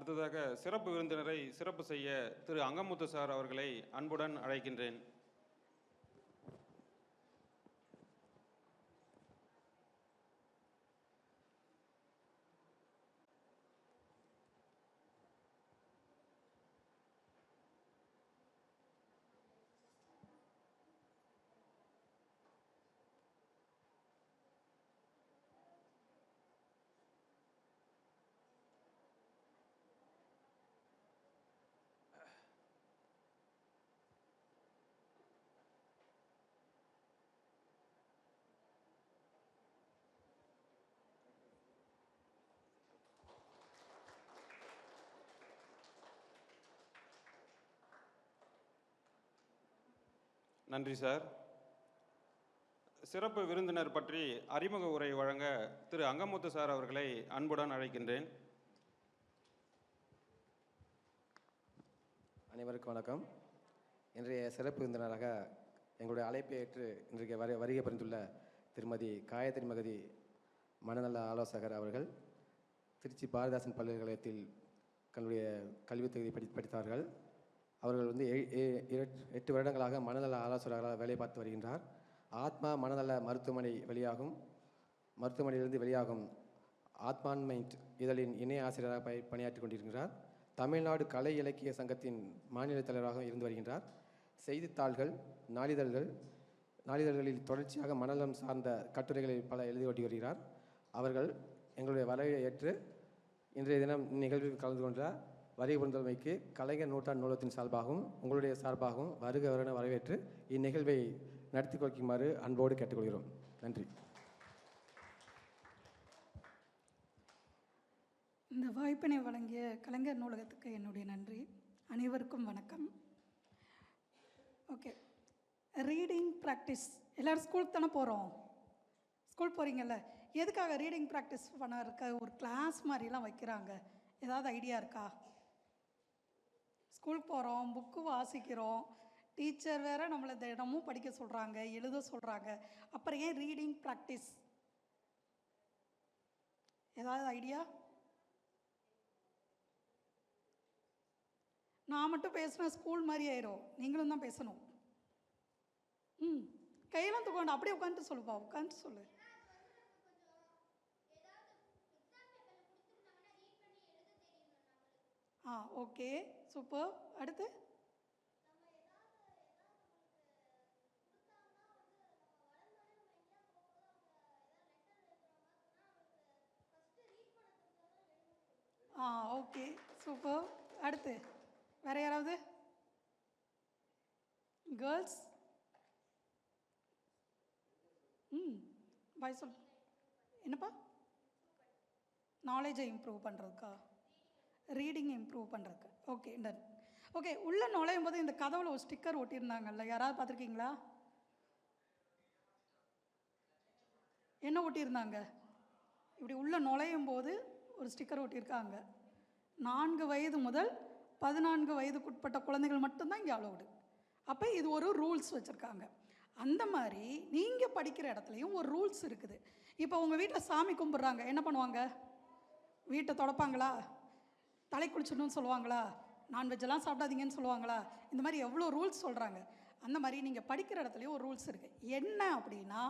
அடுத்ததாக சிறப்பு விருந்தினரை சிறப்பு செய்ய திரு அங்கமுத்து சார் அவர்களை அன்புடன் அழைக்கின்றேன். நன்றி சார். சிறப்பு விருந்தினர் பற்றி அறிமுக உரை வழங்க திரு அங்கமுத்து சார் அவர்களை அன்புடன் அழைக்கின்றேன். அனைவருக்கும் வணக்கம். இன்றைய சிறப்பு விருந்தினராக எங்களுடைய அழைப்பை ஏற்று இன்றைக்கு வருகை புரிந்துள்ள திருமதி காயத்ரி மகதி மனநல ஆலோசகர் அவர்கள் திருச்சி பாரதிதாசன் பல்கலைக்கழகத்தில் தன்னுடைய கல்வித் தகுதி படித்தார்கள். அவர்கள் 8 வருடங்களாக மனநல ஆலோசகராக வேலை பார்த்து வருகின்றார். ஆத்மா மனநல மருத்துவமனையிலிருந்து வெளியாகும் ஆத்மான் மைண்ட் இதழின் இணை ஆசிரியராக பணியாற்றி கொண்டிருக்கிறார். தமிழ்நாடு கலை இலக்கிய சங்கத்தின் மாநில தலைவராக இருந்து வருகின்றார். செய்தித்தாள்கள், நாளிதழ்களில் தொடர்ச்சியாக மனநலம் சார்ந்த கட்டுரைகளை பல எழுதி ஓட்டி வருகிறார். அவர்கள் எங்களுடைய வரவை ஏற்று இன்றைய தினம் நிகழ்வில் கலந்து கொண்டார். வருகை புரிந்தமைக்கு கலைஞர் நூற்றாண்டு நூலகத்தின் சார்பாகவும் உங்களுடைய சார்பாகவும் வருக வரவேற்று இந்நிகழ்வை நடத்தி கொடுக்குமாறு அன்போடு கேட்டுக்கொள்கிறோம். நன்றி. இந்த வாய்ப்பினை வழங்கிய கலைஞர் நூலகத்துக்கு என்னுடைய நன்றி. அனைவருக்கும் வணக்கம். ஓகே, ரீடிங் ப்ராக்டிஸ் எல்லோரும் ஸ்கூலுக்கு தானே போகிறோம். ஸ்கூல் போகிறீங்கல்ல, எதுக்காக ரீடிங் ப்ராக்டிஸ் பண்ண இருக்க ஒரு கிளாஸ் மாதிரிலாம் வைக்கிறாங்க? ஏதாவது ஐடியா இருக்கா? ஸ்கூலுக்கு போகிறோம், புக்கு வாசிக்கிறோம், டீச்சர் வேறு நம்மளை தினமும் படிக்க சொல்கிறாங்க, எழுத சொல்கிறாங்க. அப்புறம் ஏன் ரீடிங் ப்ராக்டிஸ்? ஏதாவது ஐடியா? நான் மட்டும் பேசுகிறேன் ஸ்கூல் மாதிரி ஆயிரும், நீங்களும் தான் பேசணும். கையெல்லாம் தூக்கணும், அப்படியே உட்காந்துட்டு சொல்லுப்பா, உட்காந்துட்டு சொல்லு. Okay, super. அடுத்து ஓகே, சூப்பர். அடுத்து வேற யாராவது? கேர்ள்ஸ் பாய் சொல். என்னப்பா? நாலேஜை இம்ப்ரூவ் பண்ணுறதுக்கா? ரீடிங் இம்ப்ரூவ் பண்ணுறதுக்கு. Okay, done. ஓகே, உள்ளே நுழையும் போது இந்த கதவுல ஒரு ஸ்டிக்கர் ஒட்டியிருந்தாங்கல்ல, யாராவது பார்த்துருக்கீங்களா? என்ன ஒட்டியிருந்தாங்க? இப்படி உள்ளே நுழையும் போது ஒரு ஸ்டிக்கர் ஒட்டியிருக்காங்க. 4 வயது முதல் 14 வயதுக்குட்பட்ட குழந்தைகள் மட்டும்தான் இங்கே அலோடு. அப்போ இது ஒரு ரூல்ஸ் வச்சுருக்காங்க. அந்த மாதிரி நீங்கள் படிக்கிற இடத்துலையும் ஒரு ரூல்ஸ் இருக்குது. இப்போ உங்கள் வீட்டில் சாமி கும்பிட்றாங்க, என்ன பண்ணுவாங்க? வீட்டை தொடப்பாங்களா? தலை குளிச்சிடணும்னு சொல்லுவாங்களா? நான்வெஜ்ஜெல்லாம் சாப்பிடாதீங்கன்னு சொல்லுவாங்களா? இந்த மாதிரி எவ்வளோ ரூல்ஸ் சொல்கிறாங்க. அந்த மாதிரி நீங்கள் படிக்கிற இடத்துலையும் ஒரு ரூல்ஸ் இருக்குது. என்ன அப்படின்னா,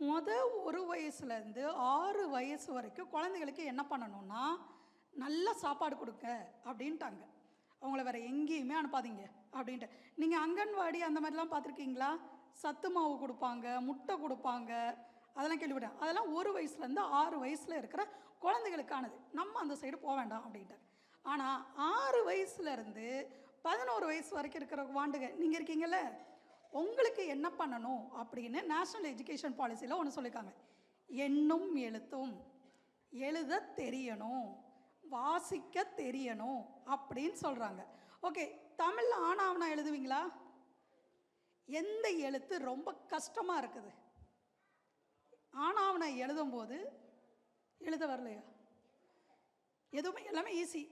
1 வயசுலேருந்து 6 வயசு வரைக்கும் குழந்தைகளுக்கு என்ன பண்ணணும்னா, நல்ல சாப்பாடு கொடுங்க அப்படின்ட்டாங்க. அவங்கள வேறு எங்கேயுமே அனுப்பாதீங்க அப்படின்ட்டு. நீங்கள் அங்கன்வாடி அந்த மாதிரிலாம் பார்த்துருக்கீங்களா? சத்து மாவு கொடுப்பாங்க, முட்டை கொடுப்பாங்க, அதெல்லாம் கேள்விப்பட்டேன். அதெல்லாம் 1 வயசுலேருந்து 6 வயசில் இருக்கிற குழந்தைகளுக்கானது. நம்ம அந்த சைடு போக வேண்டாம் அப்படின்ட்டாங்க. ஆனால் 6 வயசுலேருந்து 11 வயசு வரைக்கும் இருக்கிற வாண்டுங்க நீங்கள் இருக்கீங்கள்ல, உங்களுக்கு என்ன பண்ணணும் அப்படின்னு நேஷ்னல் எஜுகேஷன் பாலிசியில் ஒன்று சொல்லியிருக்காங்க. எண்ணும் எழுத்தும் எழுத தெரியணும், வாசிக்க தெரியணும் அப்படின்னு சொல்கிறாங்க. ஓகே, தமிழில் ஆனாவனா எழுதுவீங்களா? எந்த எழுத்து ரொம்ப கஷ்டமாக இருக்குது? ஆனாவனை எழுதும்போது எழுத வரலையா? எதுவுமே எல்லாமே ஈஸி.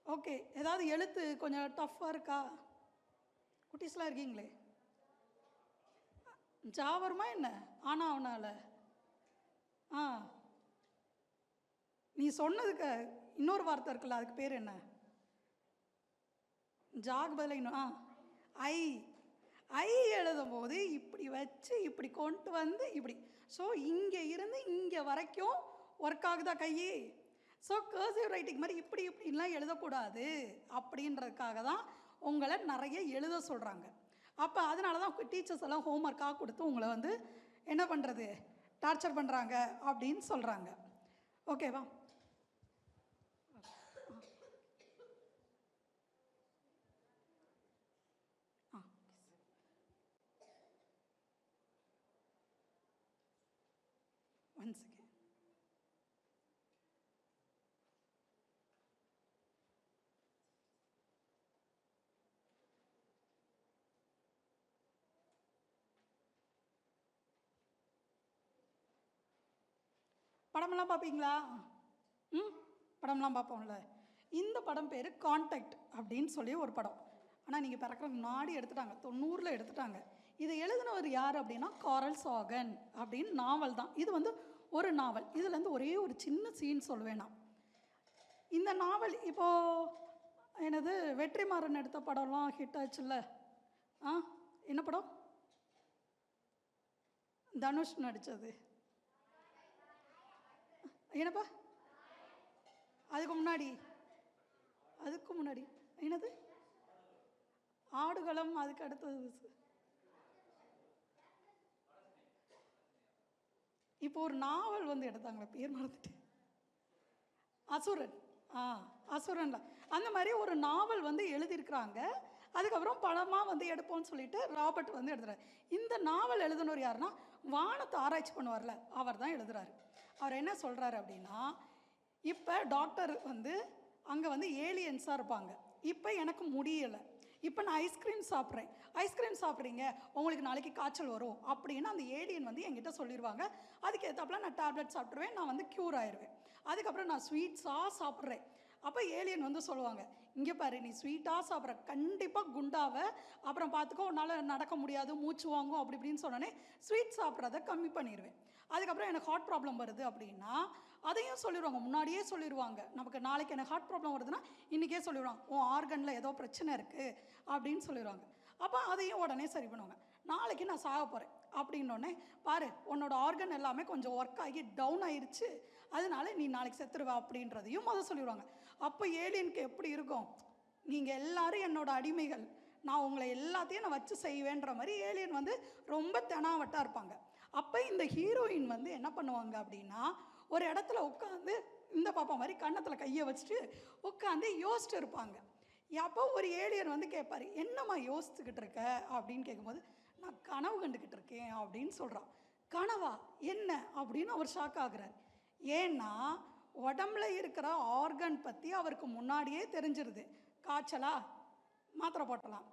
ஓகே, ஏதாவது எழுத்து கொஞ்சம் டஃப்பாக இருக்கா? குட்டீஸ்லாம் இருக்கீங்களே, ஜாவரமா என்ன ஆனாவனால? நீ சொன்னதுக்கு இன்னொரு வார்த்தை இருக்குல்ல, அதுக்கு பேர் என்ன? ஜாக் பதில் இன்னும் ஐ. ஐ எழுதும் போது இப்படி வச்சு இப்படி கொண்டு வந்து இப்படி. ஸோ இங்கே இருந்து இங்கே வரைக்கும் ஒர்க் ஆகுதா கையே? ஸோ கர்சிவ் ரைட்டிங் மாதிரி இப்படி இப்படின்லாம் எழுதக்கூடாது அப்படின்றதுக்காக தான் உங்களை நிறைய எழுத சொல்கிறாங்க. அப்போ அதனால தான் டீச்சர்ஸ் எல்லாம் ஹோம்ஒர்க்காக கொடுத்து உங்களை வந்து என்ன பண்ணுறது, டார்ச்சர் பண்ணுறாங்க அப்படின்னு சொல்கிறாங்க. ஓகேவா? One second. படமெல்லாம் பார்ப்பீங்களா? படம்லாம் பார்ப்போம்ல. இந்த படம் பேர் கான்டாக்ட் அப்படின்னு சொல்லி ஒரு படம். ஆனால் நீங்கள் பிறக்கிறதுக்கு முன்னாடி எடுத்துட்டாங்க, 90s எடுத்துட்டாங்க. இதை எழுதினவர் யார் அப்படின்னா காரல் சாகன் அப்படின்னு நாவல் தான். இது வந்து ஒரு நாவல். இதுலேருந்து ஒரே ஒரு சின்ன சீன் சொல்லுவேன் நான். இந்த நாவல் இப்போது என்னது வெற்றிமாறன் எடுத்த படம்லாம் ஹிட் ஆச்சுல்ல. என்ன படம்? தனுஷ் நடித்தது என்னப்பா? அதுக்கு முன்னாடி என்னது? ஆடுகளம். அதுக்கு அடுத்தது இப்போ ஒரு நாவல் வந்து எடுத்தாங்களே, பேர் மறந்துட்டு. அசுரன். அசுரன்ல அந்த மாதிரி ஒரு நாவல் வந்து எழுதியிருக்கிறாங்க. அதுக்கப்புறம் படமாக வந்து எடுப்போம்னு சொல்லிட்டு ராபர்ட் வந்து எழுதுறாரு. இந்த நாவல் எழுதுனவர் யாருன்னா வானத்தை ஆராய்ச்சி பண்ணுவார்ல, அவர் தான் எழுதுறாரு. அவர் என்ன சொல்கிறாரு அப்படின்னா, இப்போ டாக்டர் வந்து அங்கே வந்து ஏலியன்ஸாக இருப்பாங்க. இப்போ எனக்கு முடியலை, இப்போ நான் ஐஸ்கிரீம் சாப்பிட்றேன். ஐஸ்கிரீம் சாப்பிட்றீங்க, உங்களுக்கு நாளைக்கு காய்ச்சல் வரும் அப்படின்னு அந்த ஏலியன் வந்து என்கிட்ட சொல்லிடுவாங்க. அதுக்கு ஏற்றாப்புல நான் டேப்லெட் சாப்பிட்ருவேன், நான் வந்து க்யூர் ஆயிடுவேன். அதுக்கப்புறம் நான் ஸ்வீட்ஸாக சாப்பிட்றேன். அப்போ ஏலியன் வந்து சொல்லுவாங்க, இங்கே பாரு, நீ ஸ்வீட்டாக சாப்பிட்ற, கண்டிப்பாக குண்டாவை, அப்புறம் பார்த்துக்கோ உன்னால் நடக்க முடியாது, மூச்சு வாங்கும் அப்படி இப்படின்னு சொன்னோன்னே ஸ்வீட் சாப்பிட்றத கம்மி பண்ணிடுவேன். அதுக்கப்புறம் எனக்கு ஹார்ட் ப்ராப்ளம் வருது அப்படின்னா அதையும் சொல்லிடுவாங்க, முன்னாடியே சொல்லிடுவாங்க. நமக்கு நாளைக்கு எனக்கு ஹார்ட் ப்ராப்ளம் வருதுன்னா இன்றைக்கே சொல்லிடுவாங்க, உன் ஆர்கனில் ஏதோ பிரச்சனை இருக்குது அப்படின்னு சொல்லிடுவாங்க. அப்போ அதையும் உடனே சரி பண்ணுவாங்க. நாளைக்கு நான் சாக போகிறேன் அப்படின்னோடனே, பாரு உன்னோட ஆர்கன் எல்லாமே கொஞ்சம் ஒர்க் ஆகி டவுன் ஆயிடுச்சு, அதனால நீ நாளைக்கு செத்துருவா அப்படின்றதையும் முதல் சொல்லிடுவாங்க. அப்போ ஏலியனுக்கு எப்படி இருக்கும், நீங்கள் எல்லாரும் என்னோட அடிமைகள், நான் உங்களை எல்லாத்தையும் நான் வச்சு செய்வேன்ற மாதிரி ஏலியன் வந்து ரொம்ப தெனாவட்டாக இருப்பாங்க. அப்போ இந்த ஹீரோயின் வந்து என்ன பண்ணுவாங்க அப்படின்னா, ஒரு இடத்துல உட்காந்து இந்த பாப்பா மாதிரி கன்னத்தில் கையை வச்சுட்டு உட்காந்து யோசிச்சுட்டு இருப்பாங்க. அப்போ ஒரு ஏலியன் வந்து கேட்பார், என்னம்மா யோசிச்சுக்கிட்டு இருக்க அப்படின்னு கேட்கும்போது, நான் கனவு கண்டுக்கிட்டு இருக்கேன் அப்படின்னு சொல்கிறான். கனவா? என்ன அப்படின்னு அவர் ஷாக் ஆகுறார். ஏன்னா உடம்புல இருக்கிற ஆர்கன் பற்றி அவருக்கு முன்னாடியே தெரிஞ்சிருது. காய்ச்சலா, மாத்திரை போட்டலாம்.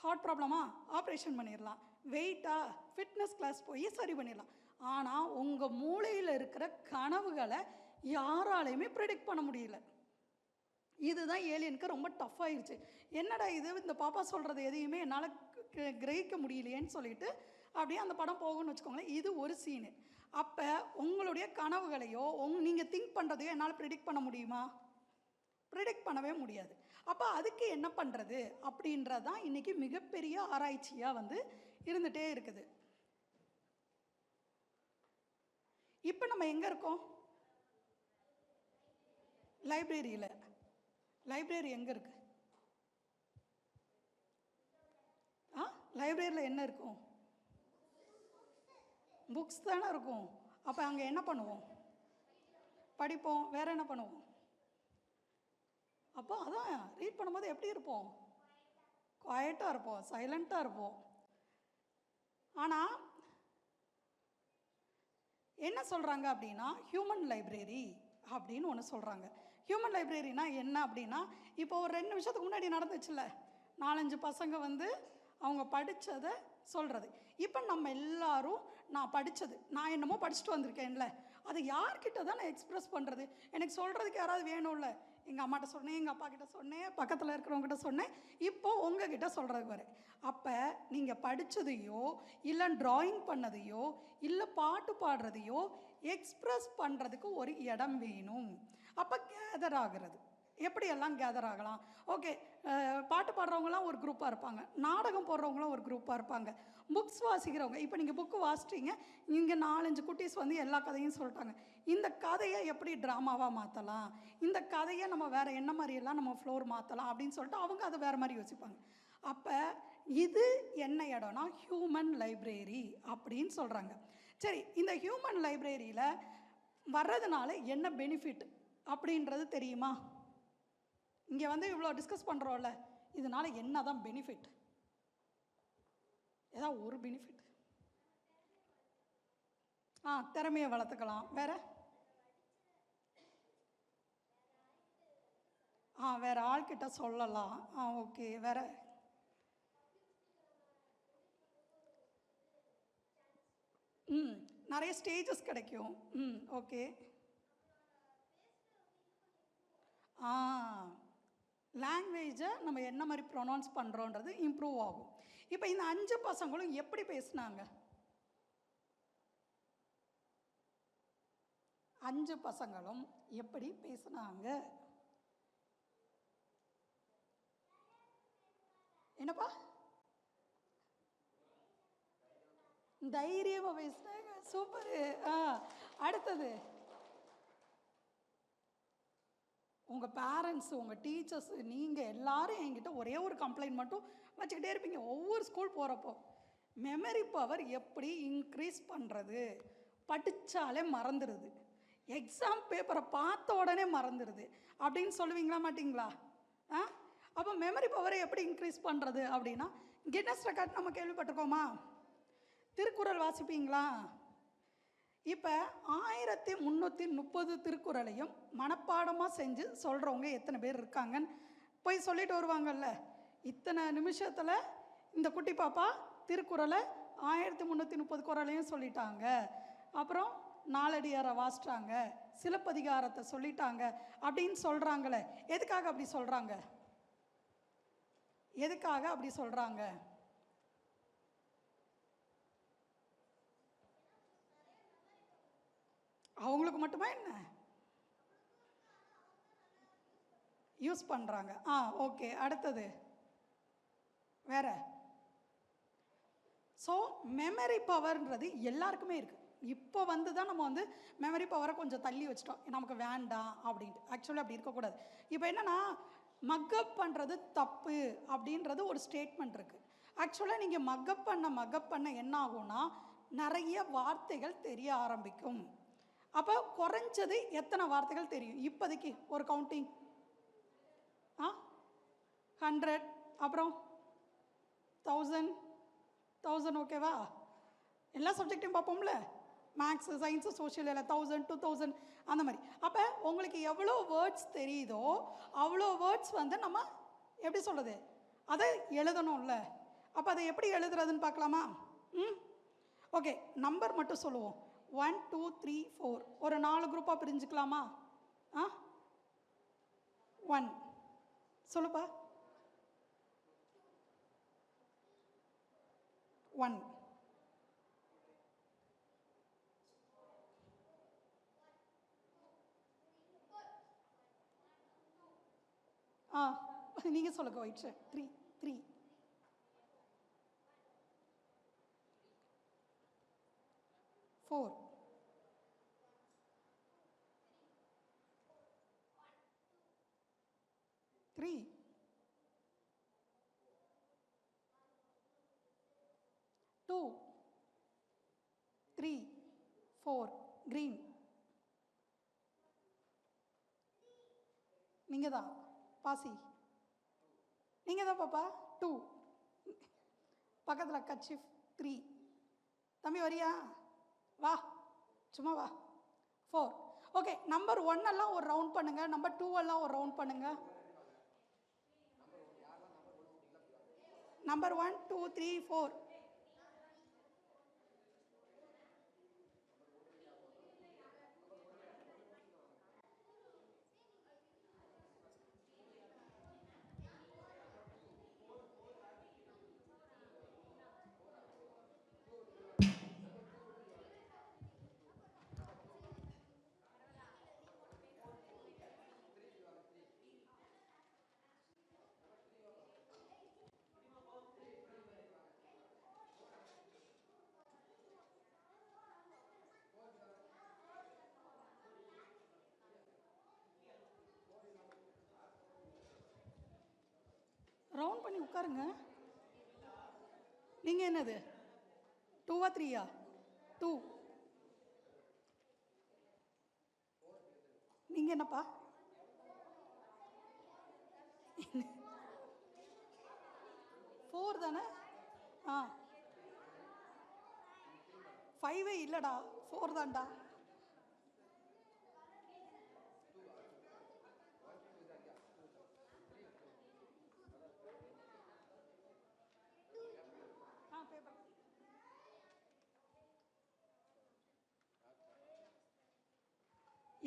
ஹார்ட் ப்ராப்ளமா, ஆப்ரேஷன் பண்ணிடலாம். வெயிட்டா, ஃபிட்னஸ் கிளாஸ் போய் சரி பண்ணிடலாம். ஆனால் உங்கள் மூளையில் இருக்கிற கனவுகளை யாராலையுமே ப்ரெடிக்ட் பண்ண முடியல. இதுதான் ஏலியனுக்கு ரொம்ப டஃப் ஆயிடுச்சு. என்னடா இது, இந்த பாப்பா சொல்கிறது எதையுமே என்னால் கிரகிக்க முடியலையேன்னு சொல்லிட்டு அப்படியே அந்த படம் போகும்னு வச்சுக்கோங்களேன். இது ஒரு சீனு. அப்போ உங்களுடைய கனவுகளையோ நீங்கள் திங்க் பண்ணுறதையோ என்னால் ப்ரெடிக்ட் பண்ண முடியுமா? ப்ரெடிக்ட் பண்ணவே முடியாது. அப்போ அதுக்கு என்ன பண்ணுறது அப்படின்றது தான் இன்றைக்கி மிகப்பெரிய ஆராய்ச்சியாக வந்து இருந்துகிட்டே இருக்குது. இப்போ நம்ம எங்கே இருக்கோம்? லைப்ரரியில். லைப்ரரி எங்கே இருக்குது? லைப்ரரியில் என்ன இருக்கும்? புக்ஸ் தானே இருக்கும். அப்போ அங்கே என்ன பண்ணுவோம்? படிப்போம். வேறு என்ன பண்ணுவோம்? அப்போ அதான் ரீட் பண்ணும்போது எப்படி இருப்போம்? குவாய்ட்டாக இருப்போம், சைலண்ட்டாக இருப்போம். ஆனால் என்ன சொல்கிறாங்க அப்படின்னா, ஹியூமன் லைப்ரரி அப்படின்னு ஒன்று சொல்கிறாங்க. ஹியூமன் லைப்ரரினா என்ன அப்படின்னா, இப்போ ஒரு 2 நிமிஷத்துக்கு முன்னாடி நடந்துச்சுல்ல, 4-5 பசங்க வந்து அவங்க படித்ததை சொல்கிறது. இப்போ நம்ம எல்லாரும் நான் படித்தது, நான் என்னமோ படிச்சுட்டு வந்திருக்கேன்ல, அதை யார்கிட்ட தான் நான் எக்ஸ்ப்ரெஸ் பண்ணுறது? எனக்கு சொல்கிறதுக்கு யாராவது வேணும்ல. எங்கள் அம்மாட்ட சொன்னேன், எங்கள் அப்பா கிட்ட சொன்னேன், பக்கத்தில் இருக்கிறவங்ககிட்ட சொன்னேன், இப்போது உங்ககிட்ட சொல்கிறதுக்கு வரேன். அப்போ நீங்கள் படித்ததையோ இல்லை ட்ராயிங் பண்ணதையோ இல்லை பாட்டு பாடுறதையோ எக்ஸ்ப்ரெஸ் பண்ணுறதுக்கு ஒரு இடம் வேணும். அப்போ கேதர் ஆகிறது எப்படியெல்லாம் கேதர் ஆகலாம்? ஓகே, பாட்டு பாடுறவங்களாம் ஒரு குரூப்பாக இருப்பாங்க, நாடகம் போடுறவங்களாம் ஒரு குரூப்பாக இருப்பாங்க, புக்ஸ் வாசிக்கிறவங்க. இப்போ நீங்கள் புக்கு வாசிட்டீங்க, இங்கே 4-5 குட்டீஸ் வந்து எல்லா கதையும் சொல்லிட்டாங்க. இந்த கதையை எப்படி ட்ராமாவாக மாற்றலாம், இந்த கதையை நம்ம வேறு என்ன மாதிரியெல்லாம் நம்ம ஃப்ளோர் மாற்றலாம் அப்படின்னு சொல்லிட்டு அவங்க அதை வேறு மாதிரி யோசிப்பாங்க. அப்போ இது என்ன இடம்னா ஹியூமன் லைப்ரரி அப்படின்னு சொல்கிறாங்க. சரி, இந்த ஹியூமன் லைப்ரரியில் வர்றதுனால என்ன பெனிஃபிட் அப்படின்றது தெரியுமா? இங்கே வந்து இவ்வளோ டிஸ்கஸ் பண்ணுறோம்ல, இதனால் என்ன தான் பெனிஃபிட்? ஏதாவது ஒரு பெனிஃபிட்? திறமையை வளர்த்துக்கலாம். வேற வேற ஆள்கிட்ட சொல்லலாம். ஓகே, வேற நிறைய ஸ்டேஜஸ் கிடைக்கும். ஓகே. லாங்குவேஜை நம்ம என்ன மாதிரி ப்ரொனவுன்ஸ் பண்ணுறோன்றது இம்ப்ரூவ் ஆகும். இப்போ இந்த 5 பசங்களும் எப்படி பேசுனாங்க? 5 பசங்களும் எப்படி பேசுனாங்க? என்னப்பா? தைரியமாக பேசுனாங்க. சூப்பரு. அடுத்தது, உங்கள் பேரண்ட்ஸ், உங்கள் டீச்சர்ஸ், நீங்கள் எல்லாரும் என்கிட்ட ஒரே ஒரு கம்ப்ளைண்ட் மட்டும் வச்சுக்கிட்டே இருப்பீங்க ஒவ்வொரு ஸ்கூல் போகிறப்போ. மெமரி பவர் எப்படி இன்க்ரீஸ் பண்ணுறது? படித்தாலே மறந்துடுது, எக்ஸாம் பேப்பரை பார்த்த உடனே மறந்துடுது அப்படின்னு சொல்லுவீங்களா மாட்டிங்களா? அப்போ மெமரி பவரை எப்படி இன்க்ரீஸ் பண்ணுறது அப்படின்னா, கின்னஸ் ரெக்கார்ட் நம்ம கேள்விப்பட்டிருக்கோமா? திருக்குறள் வாசிப்பீங்களா? இப்போ 1330 திருக்குறளையும் மனப்பாடமாக செஞ்சு சொல்கிறவங்க எத்தனை பேர் இருக்காங்கன்னு போய் சொல்லிட்டு வருவாங்கல்ல. இத்தனை நிமிஷத்தில் இந்த குட்டி பாப்பா திருக்குறளை 1330 குறளையும் சொல்லிட்டாங்க, அப்புறம் நாலடியாரை வாசிட்டாங்க, சிலப்பதிகாரத்தை சொல்லிட்டாங்க அப்படின்னு சொல்கிறாங்களே. எதுக்காக அப்படி சொல்கிறாங்க? எதுக்காக அப்படி சொல்கிறாங்க? அவங்களுக்கு மட்டுமா என்ன யூஸ் பண்ணுறாங்க? ஓகே, அடுத்தது வேற. ஸோ மெமரி பவர்ன்றது எல்லாருக்குமே இருக்குது. இப்போ வந்து தான் நம்ம வந்து மெமரி பவரை கொஞ்சம் தள்ளி வச்சிட்டோம், நமக்கு வேண்டாம் அப்படின்ட்டு. ஆக்சுவலி அப்படி இருக்கக்கூடாது. இப்போ என்னென்னா, மக்கப் பண்ணுறது தப்பு அப்படின்றது ஒரு ஸ்டேட்மெண்ட் இருக்குது. ஆக்சுவலாக நீங்கள் மக்கப் பண்ண என்ன ஆகும்னா, நிறைய வார்த்தைகள் தெரிய ஆரம்பிக்கும். அப்போ குறைஞ்சது எத்தனை வார்த்தைகள் தெரியும் இப்போதைக்கு? ஒரு கவுண்டிங் 100, அப்புறம் 1000. ஓகேவா? எல்லா சப்ஜெக்டையும் பார்ப்போம்ல, மேக்ஸு, சயின்ஸு, சோஷியல், எல்லாம் 1000, 2000 அந்த மாதிரி. அப்போ உங்களுக்கு எவ்வளோ வேர்ட்ஸ் தெரியுதோ அவ்வளோ வேர்ட்ஸ் வந்து நம்ம எப்படி சொல்கிறது, அதை எழுதணும்ல. அப்போ அதை எப்படி எழுதுறதுன்னு பார்க்கலாமா? ஓகே, நம்பர் மட்டும் சொல்லுவோம். 1 2 3 4 ஒரு 4 குரூப்பாக பிரிஞ்சுக்கலாமா? 1 சொல்லுப்பா. 1 நீங்கள் சொல்லுங்க. White shirt 3 3 4 3 2 3 4 green. நீங்கள் தான் பாசி, நீங்கள் தான் பாப்பா. 2 பக்கத்தில் கட்சிஃப். 3 தம்பி வரியா? வா, சும்மா வா. 4 ஓகே. நம்பர் 1 எல்லாம் ஒரு ரவுண்ட் பண்ணுங்க, நம்பர் 2 எல்லாம் ஒரு ரவுண்ட் பண்ணுங்க. நம்பர் 1 2 3 4. ரவுண்ட் பண்ணி உட்காருங்க. நீங்கள் என்னது 2வா 3யா? 2. நீங்கள் என்னப்பா? 4 தானே? ஆ 5 இல்லைடா, 4 தான்டா.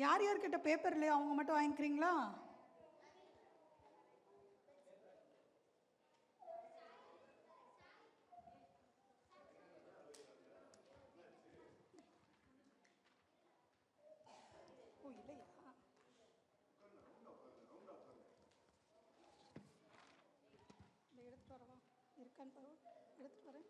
யார் யார்கிட்ட பேப்பர் இல்லையா அவங்க மட்டும் வாங்கிக்கிறீங்களா? ஓ இல்லையா? இந்த எடுத்துட்டு வரவா? இருக்கான்னு பாரு, எடுத்துட்டு வரேன்.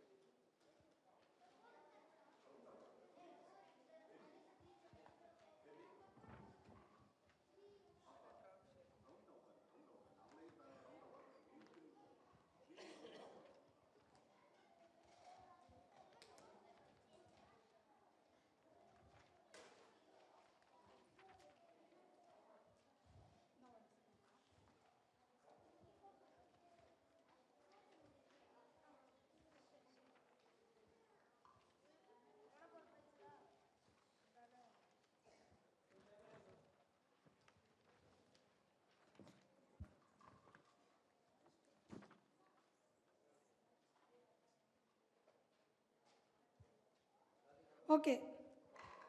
ஓகே,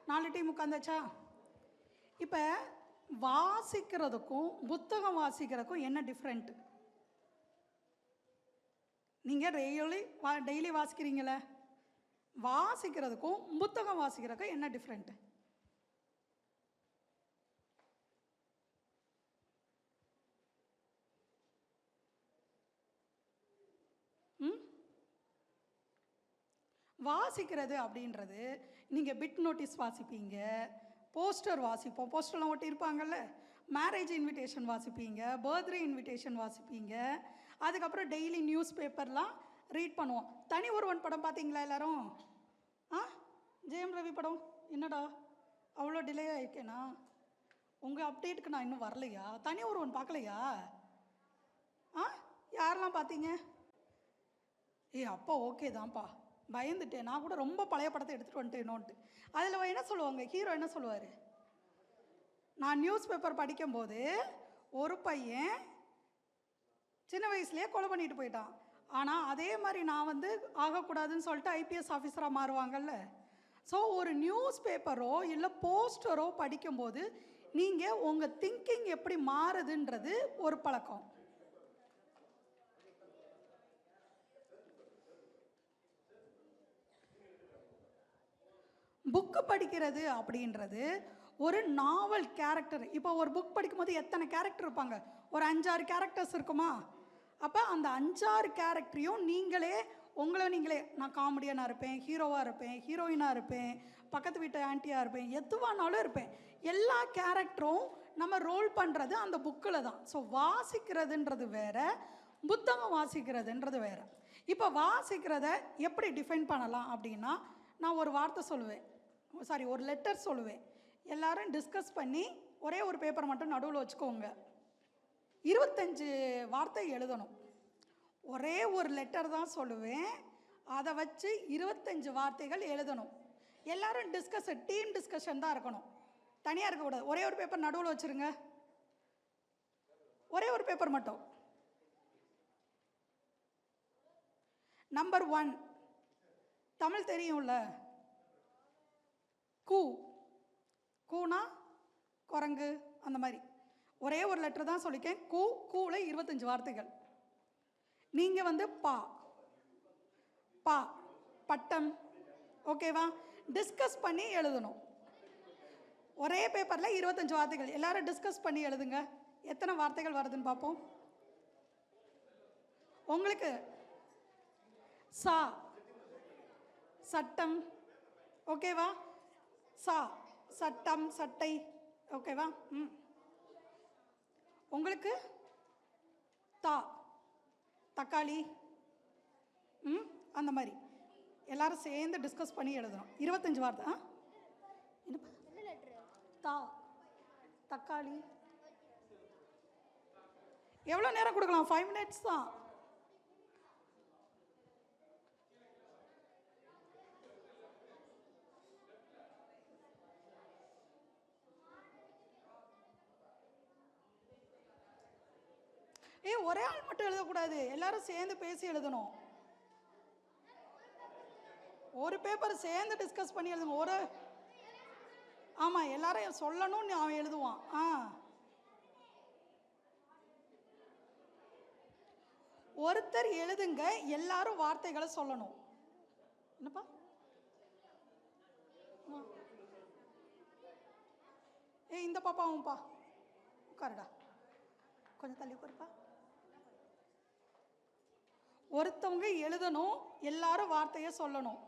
4 டீம் உட்காந்தாச்சா? இப்போ வாசிக்கிறதுக்கும் புத்தகம் வாசிக்கிறதுக்கும் என்ன டிஃப்ரெண்ட்? நீங்கள் டெய்லி வாசிக்கிறீங்களே, வாசிக்கிறதுக்கும் புத்தகம் வாசிக்கிறதுக்கும் என்ன டிஃப்ரெண்ட்? வாசிக்கிறது அப்படின்றது நீங்கள் பிட் நோட்டீஸ் வாசிப்பீங்க, போஸ்டர் வாசிப்போம், போஸ்டர்லாம் ஒட்டியிருப்பாங்கல்ல, மேரேஜ் இன்விடேஷன் வாசிப்பீங்க, பர்த்டே இன்விடேஷன் வாசிப்பீங்க, அதுக்கப்புறம் டெய்லி நியூஸ் பேப்பர்லாம் ரீட் பண்ணுவோம். தனி ஒருவன் படம் பார்த்தீங்களா எல்லாரும்? ஜெயம் ரவி படம் என்னடா அவ்வளோ டிலே ஆகிருக்கேனா? உங்கள் அப்டேட்டுக்கு நான் இன்னும் வரலையா? தனி ஒருவன் பார்க்கலையா? யாரெல்லாம் பார்த்தீங்க? அப்போ ஓகே தான்ப்பா, பயந்துட்டேன். நான் கூட ரொம்ப பழைய படத்தை எடுத்துகிட்டு வந்துட்டேனோன்ட்டு. அதில் என்ன சொல்லுவாங்க, ஹீரோ என்ன சொல்லுவார்? நான் நியூஸ் பேப்பர் படிக்கும்போது ஒரு பையன் சின்ன வயசுலேயே கொலை பண்ணிட்டு போயிட்டான். ஆனால் அதே மாதிரி நான் ஆகக்கூடாதுன்னு சொல்லிட்டு ஐபிஎஸ் ஆஃபீஸராக மாறுவாங்கல்ல. ஸோ ஒரு நியூஸ் பேப்பரோ இல்லை போஸ்டரோ படிக்கும்போது நீங்கள் உங்கள் திங்கிங் எப்படி மாறுதுன்றது ஒரு பழக்கம். புக்கு படிக்கிறது அப்படின்றது ஒரு நாவல் கேரக்டர். இப்போ ஒரு புக் படிக்கும்போது எத்தனை கேரக்டர் இருப்பாங்க? ஒரு 5-6 கேரக்டர்ஸ் இருக்குமா? அப்போ அந்த 5-6 கேரக்டரையும் உங்களை நீங்களே நான் காமெடியனாக இருப்பேன், ஹீரோவாக இருப்பேன், ஹீரோயினாக இருப்பேன், பக்கத்து வீட்டு ஆன்ட்டியாக இருப்பேன், எதுவானாலும் இருப்பேன். எல்லா கேரக்டரும் நம்ம ரோல் பண்ணுறது அந்த புக்கில் தான். ஸோ வாசிக்கிறதுன்றது வேறு, புத்தகம் வாசிக்கிறதுன்றது வேறு. இப்போ வாசிக்கிறத எப்படி டிஃபைன் பண்ணலாம் அப்படின்னா, நான் ஒரு வார்த்தை சொல்லுவேன், ஒரு லெட்டர் சொல்லுவேன். எல்லாரும் டிஸ்கஸ் பண்ணி ஒரே ஒரு பேப்பர் மட்டும் நடுவில் வச்சுக்கோங்க. 25 வார்த்தை எழுதணும். ஒரே ஒரு லெட்டர் தான் சொல்லுவேன், அதை வச்சு 25 வார்த்தைகள் எழுதணும். எல்லாரும் டீம் டிஸ்கஷன் தான் இருக்கணும், தனியாக இருக்கக்கூடாது. ஒரே ஒரு பேப்பர் நடுவில் வச்சுருங்க, ஒரே ஒரு பேப்பர் மட்டும். நம்பர் 1 தமிழ் தெரியும்ல, கூனா குரங்கு அந்த மாதிரி ஒரே ஒரு லெட்டர் தான் சொல்லிக்கேன். கூல 25 வார்த்தைகள். நீங்கள் பா பட்டம், ஓகேவா? டிஸ்கஸ் பண்ணி எழுதணும். ஒரே பேப்பரில் 25 வார்த்தைகள். எல்லாரும் டிஸ்கஸ் பண்ணி எழுதுங்க. எத்தனை வார்த்தைகள் வருதுன்னு பார்ப்போம். உங்களுக்கு சட்டம், ஓகேவா? சட்டம், சட்டை, ஓகேவா? உங்களுக்கு தக்காளி, அந்த மாதிரி எல்லாரும் சேர்ந்து டிஸ்கஸ் பண்ணி எழுதணும். 25 வார்த்தை. என்னப்பா? தா, தக்காளி. எவ்வளோ நேரம் கொடுக்கலாம்? 5 minutes தான். ஒரே ஆள் மட்டும் எழுதக்கூடாது, எல்லாரும் சேர்ந்து பேசி எழுதணும். ஒரு பேப்பர் சேர்ந்து டிஸ்கஸ் பண்ணி எழுதணும். ஆமாம், எல்லாரும் சொல்லணும்னு அவன் எழுதுவான். ஒருத்தர் எழுதுங்க, எல்லாரும் வார்த்தைகளை சொல்லணும். என்னப்பா? இந்த பாப்பாவும்ப்பா உட்காருடா, கொஞ்சம் தள்ளி உட்காருப்பா. ஒருத்தவங்க எழுதணும், எல்லாரும் வார்த்தையை சொல்லணும்.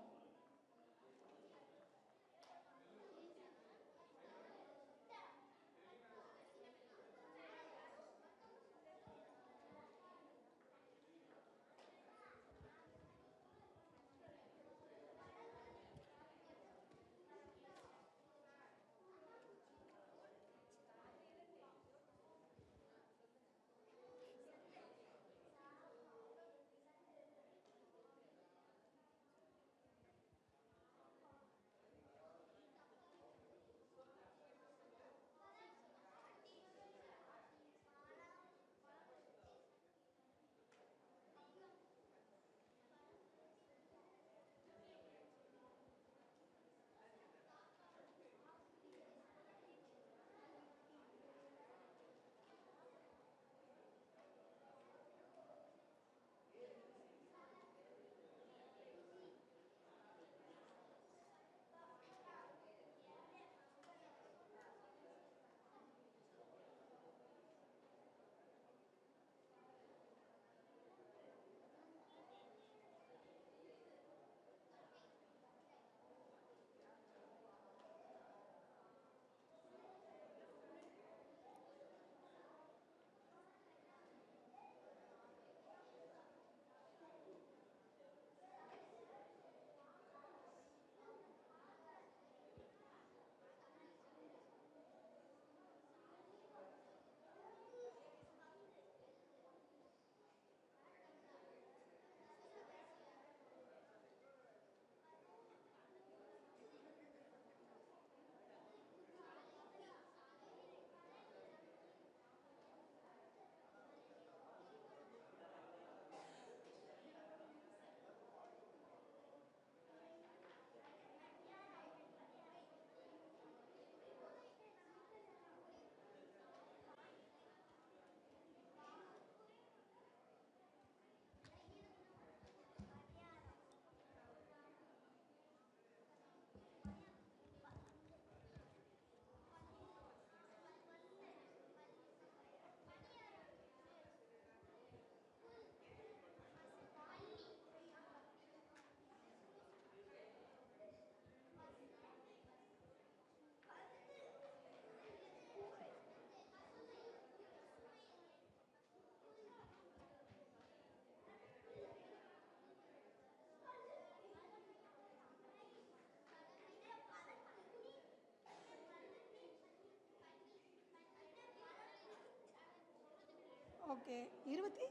Okay, 20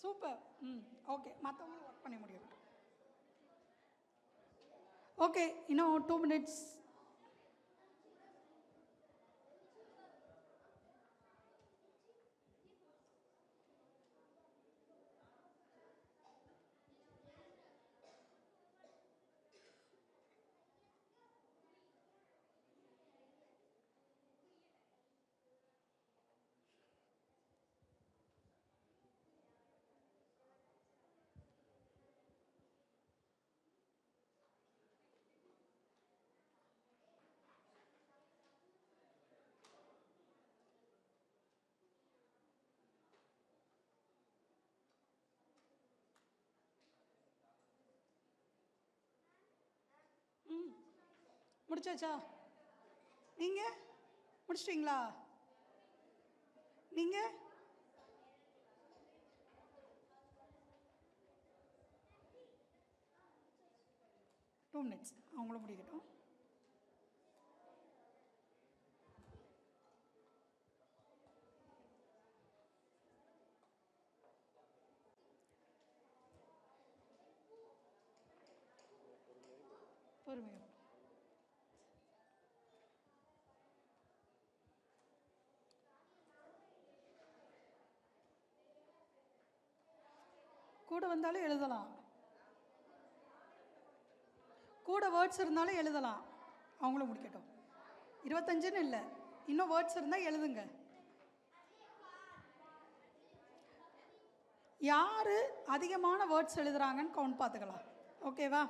super. ஓகே, மற்றவங்களும் ஒர்க் பண்ணி முடியும். ஓகே, இன்னும் 2 minutes. முடிச்சாச்சா? நீங்கள் முடிச்சிட்டிங்களா? நீங்கள் 2 மினிட்ஸ் அவங்களும் முடிக்கட்டும். பொறுமையாக கூட வந்தாலும் எழுதலாம், கூட வேர்ட்ஸ் இருந்தாலும் எழுதலாம். அவங்களும் முடிக்கட்டும். 25ன்னு இல்லை, இன்னும் வேர்ட்ஸ் இருந்தால் எழுதுங்க. யார் அதிகமான வேர்ட்ஸ் எழுதுறாங்கன்னு கவுண்ட் பார்த்துக்கலாம். ஓகேவா?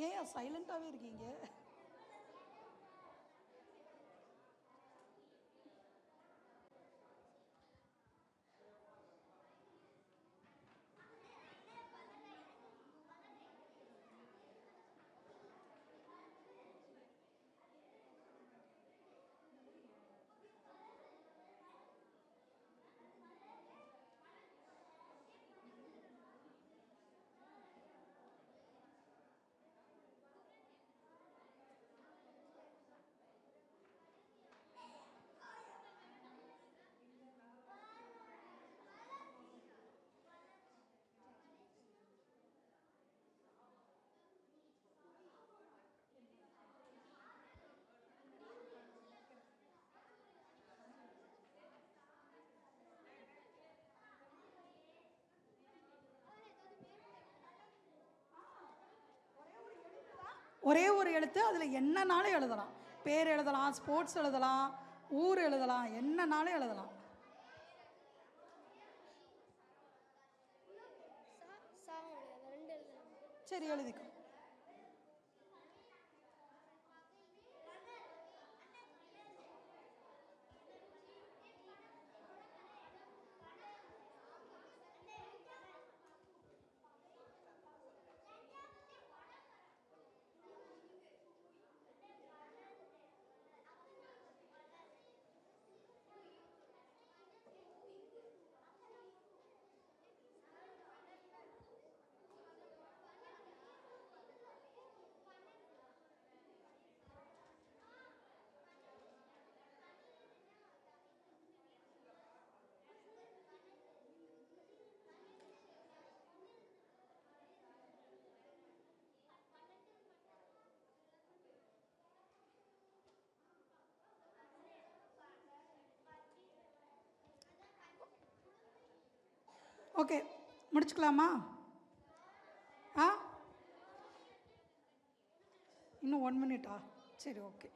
ஏன் சைலண்ட்டாகவே இருக்கீங்க? ஒரே ஒரு எழுத்து, அதில் என்னன்னாலும் எழுதலாம். பேர் எழுதலாம், ஸ்போர்ட்ஸ் எழுதலாம், ஊர் எழுதலாம், என்னன்னாலும் எழுதலாம். சரி, எழுதிக்கோ. ஓகே, முடிச்சுக்கலாமா? ஆ, இன்னும் 1 மினிட்டா? சரி, ஓகே.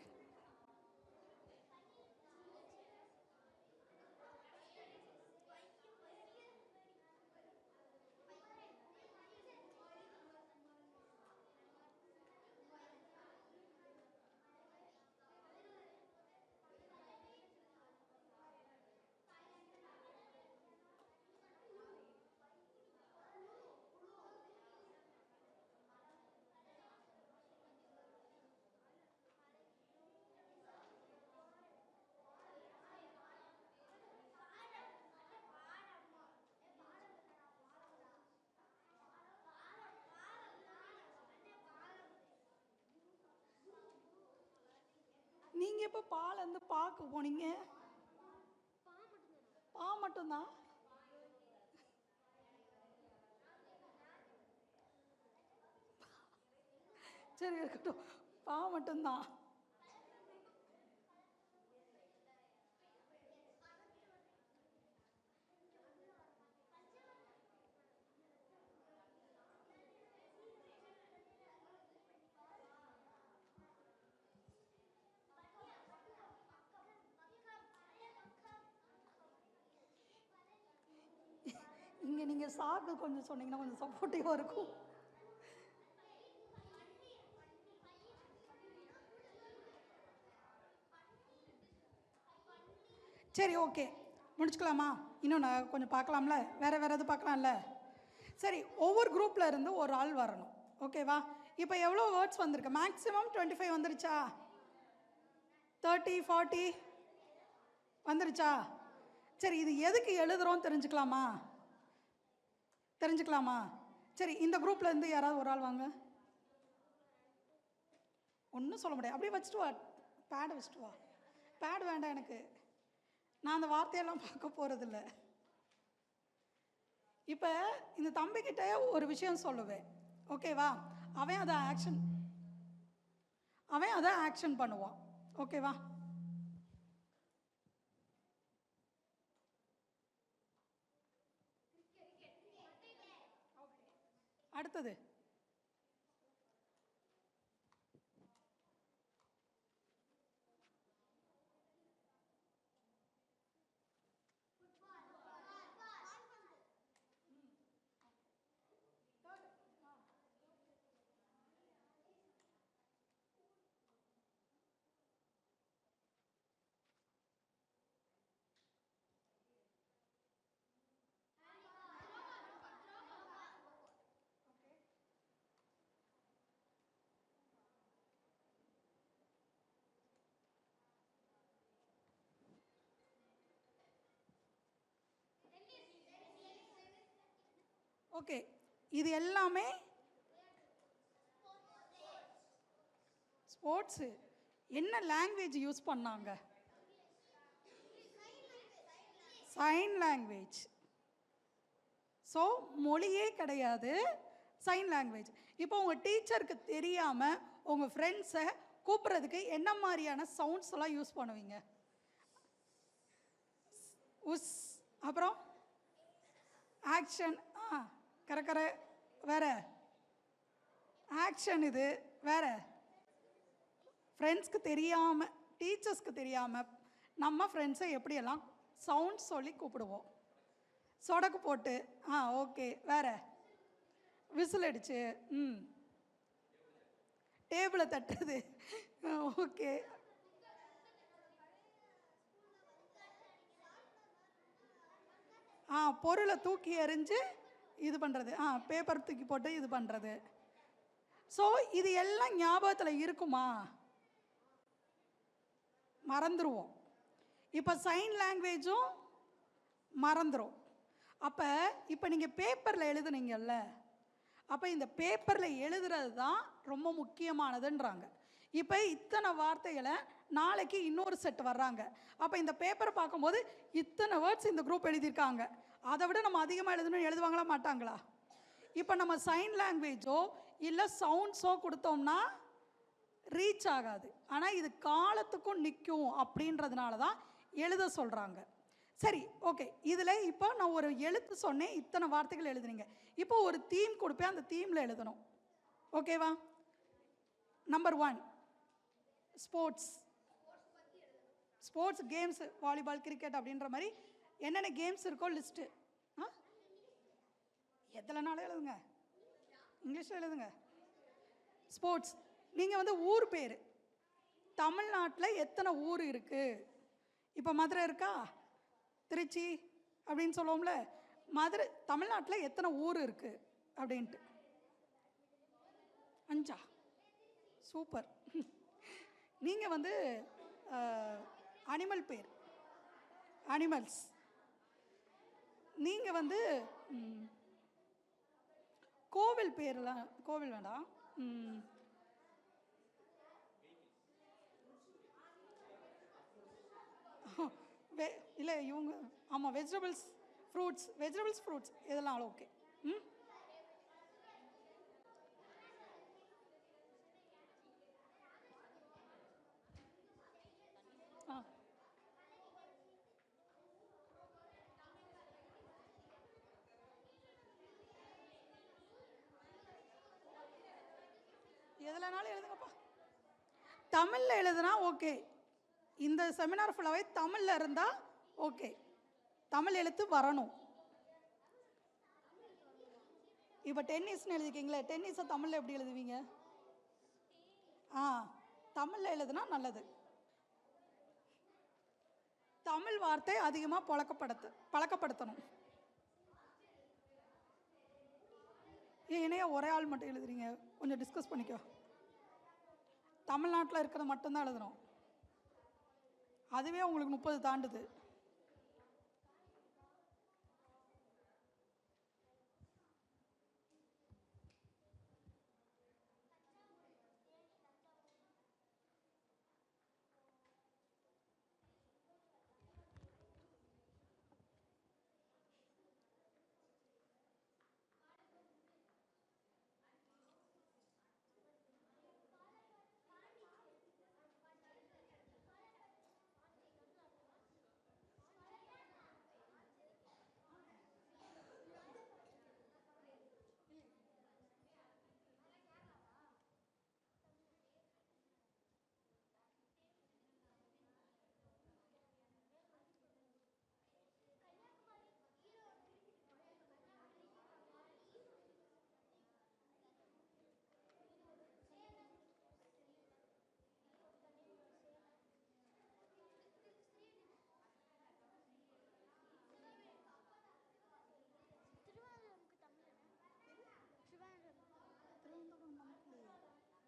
நீங்க எப்போ பால் வந்து பார்க்க போனீங்க? பா மட்டும்தான். சரி, இருக்கட்டும். பா மட்டும்தான். கொஞ்சம் சாக்கு கொஞ்சம் சொன்னீங்கன்னா கொஞ்சம் சப்போர்ட்டிவாக இருக்கும். சரி, ஓகே, முடிச்சுக்கலாமா? இன்னும் நான் கொஞ்சம் பார்க்கலாம்ல, வேறு எது பார்க்கலாம்ல? சரி, ஒவ்வொரு குரூப்பில் இருந்து ஒரு ஆள் வரணும். ஓகேவா? இப்போ எவ்வளோ வேர்ட்ஸ் வந்திருக்கு? மேக்ஸிமம் 25 வந்துருச்சா? 30, 40 வந்துருச்சா? சரி, இது எதுக்கு எழுதுகிறோம் தெரிஞ்சுக்கலாமா? சரி, இந்த குரூப்பில் இருந்து யாராவது ஒரு ஆள் வாங்க. ஒன்றும் சொல்ல முடியாது, அப்படியே வச்சுட்டு வா, பேடை வச்சுட்டு வா. பேட் வேண்டாம் எனக்கு, நான் அந்த வார்த்தையெல்லாம் பார்க்க போகிறதில்ல. இப்போ இந்த தம்பிக்கிட்ட ஒரு விஷயம் சொல்லுவேன், ஓகேவா? அவன் அதை ஆக்ஷன் பண்ணுவான், ஓகேவா? அடுத்தது ஓகே. இது எல்லாமே ஸ்போர்ட்ஸு. என்ன லாங்குவேஜ் யூஸ் பண்ணாங்க? Sign language. ஸோ மொழியே கிடையாது, சைன் லாங்குவேஜ். இப்போ உங்கள் டீச்சருக்கு தெரியாமல் உங்கள் ஃப்ரெண்ட்ஸை கூப்பிட்றதுக்கு என்ன மாதிரியான சவுண்ட்ஸ் எல்லாம் யூஸ் பண்ணுவீங்க? உஸ், அப்புறம் ஆக்ஷன், கரக்கரை, வேற ஆக்ஷன், இது வேற. ஃப்ரெண்ட்ஸ்க்கு தெரியாமல், டீச்சர்ஸ்க்கு தெரியாமல் நம்ம ஃப்ரெண்ட்ஸை எப்படியெல்லாம் சவுண்ட் சொல்லி கூப்பிடுவோம்? சொடக்கு போட்டு, ஓகே, வேற விசில் அடிச்சு, டேபிளை தட்டுறது, ஓகே. பொருளை தூக்கி எறிஞ்சு இது பண்ணுறது, பேப்பர் தூக்கி போட்டு இது பண்ணுறது. ஸோ இது எல்லாம் ஞாபகத்தில் இருக்குமா? மறந்துடுவோம். இப்போ சைன் லாங்குவேஜும் மறந்துடும். இப்போ நீங்கள் பேப்பரில் எழுதுனீங்கல்ல, அப்போ இந்த பேப்பரில் எழுதுறது தான் ரொம்ப முக்கியமானதுன்றாங்க. இப்போ இத்தனை வார்த்தைகளை நாளைக்கு இன்னொரு செட் வர்றாங்க, அப்போ இந்த பேப்பரை பார்க்கும்போது இத்தனை வேர்ட்ஸ் இந்த குரூப் எழுதியிருக்காங்க, அதை விட நம்ம அதிகமாக எழுதுவாங்களா மாட்டாங்களா? இப்போ நம்ம சைன் லாங்குவேஜோ இல்லை சவுண்ட்ஸோ கொடுத்தோம்னா ரீச் ஆகாது. ஆனால் இது காலத்துக்கும் நிற்கும் அப்படின்றதுனால தான் எழுத சொல்கிறாங்க. சரி, ஓகே. இதில் இப்போ நான் ஒரு எழுத்து சொன்னேன், இத்தனை வார்த்தைகள் எழுதுனீங்க. இப்போ ஒரு தீம் கொடுப்பேன், அந்த தீமில் எழுதணும், ஓகேவா? Number 1 sports games, volleyball, cricket அப்படின்ற மாதிரி என்னென்ன கேம்ஸ் இருக்கோ லிஸ்ட்டு. எதுலனாலும் எழுதுங்க, இங்கிலீஷில் எழுதுங்க. ஸ்போர்ட்ஸ். நீங்கள் ஊர் பேர், தமிழ்நாட்டில் எத்தனை ஊர் இருக்குது? இப்போ மதுரை இருக்கா, திருச்சி அப்படின்னு சொல்லுவோம்ல, மதுரை தமிழ்நாட்டில் எத்தனை ஊர் இருக்குது அப்படின்ட்டு. 5? சூப்பர். நீங்கள் அனிமல் பேர், அனிமல்ஸ். நீங்கள் கோவில் பேர்லாம், கோவில் வேண்டாம், இல்லை இவங்க, ஆமாம், வெஜிடபிள்ஸ், ஃப்ரூட்ஸ் இதெல்லாம் ஓகே. எதுலனாலும் எழுதுங்கப்பா. தமிழில் எழுதுனா ஓகே. இந்த செமினார் ஃபுல்லாகவே தமிழில் இருந்தால் ஓகே. தமிழ் எழுத்து வரணும். இப்போ டென்னிஸ்னு எழுதிக்கிங்களே, டென்னிஸை தமிழில் எப்படி எழுதுவீங்க? ஆ, தமிழில் எழுதுனா நல்லது. தமிழ் வார்த்தை அதிகமாக பழக்கப்படுத்தணும். ஏன் இணைய ஒரே ஆள் மட்டும் எழுதுறீங்க? கொஞ்சம் டிஸ்கஸ் பண்ணிக்கோ. தமிழ்நாட்டில் இருக்கிறது மட்டும்தான் எழுதணும். அதுவே உங்களுக்கு 30 தாண்டுது.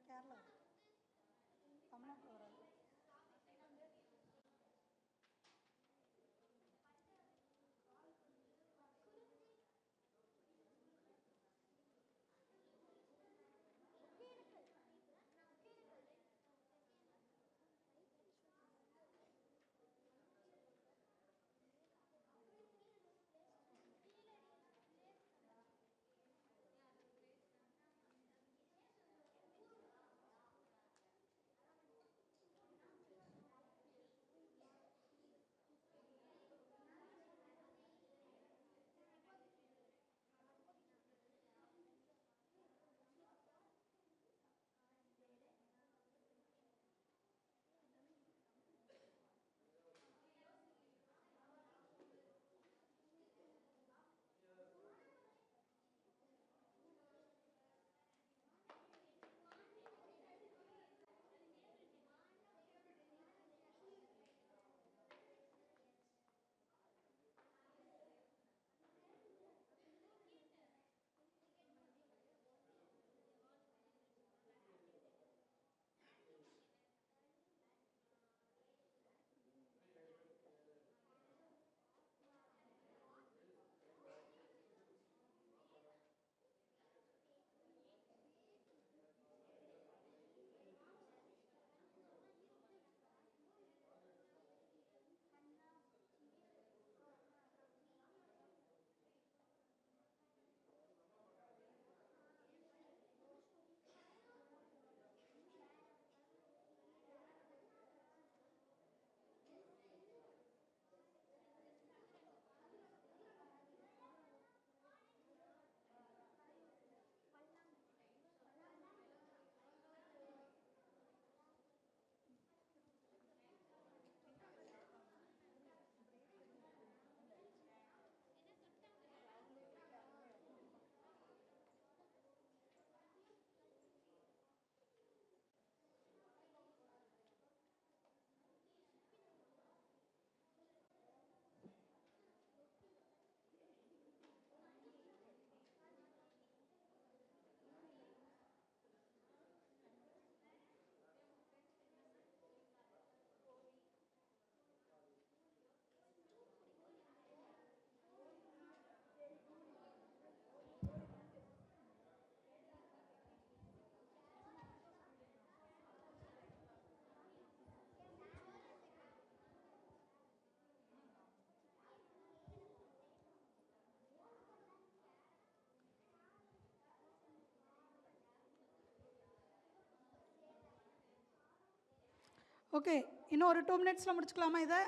கேரளா, தமிழ்நாட்டில் வராது. ஓகே, இன்னும் ஒரு 2 மினிட்ஸில் முடிச்சுக்கலாமா இதை?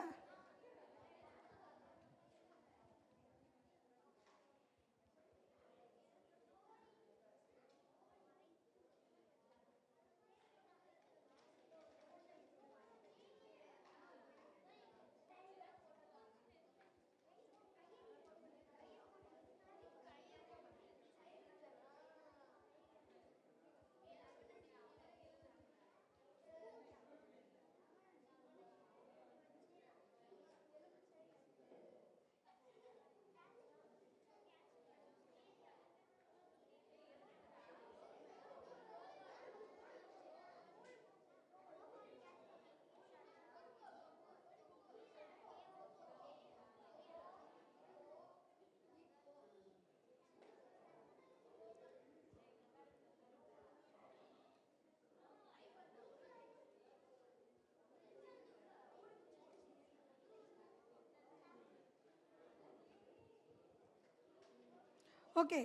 ஓகே,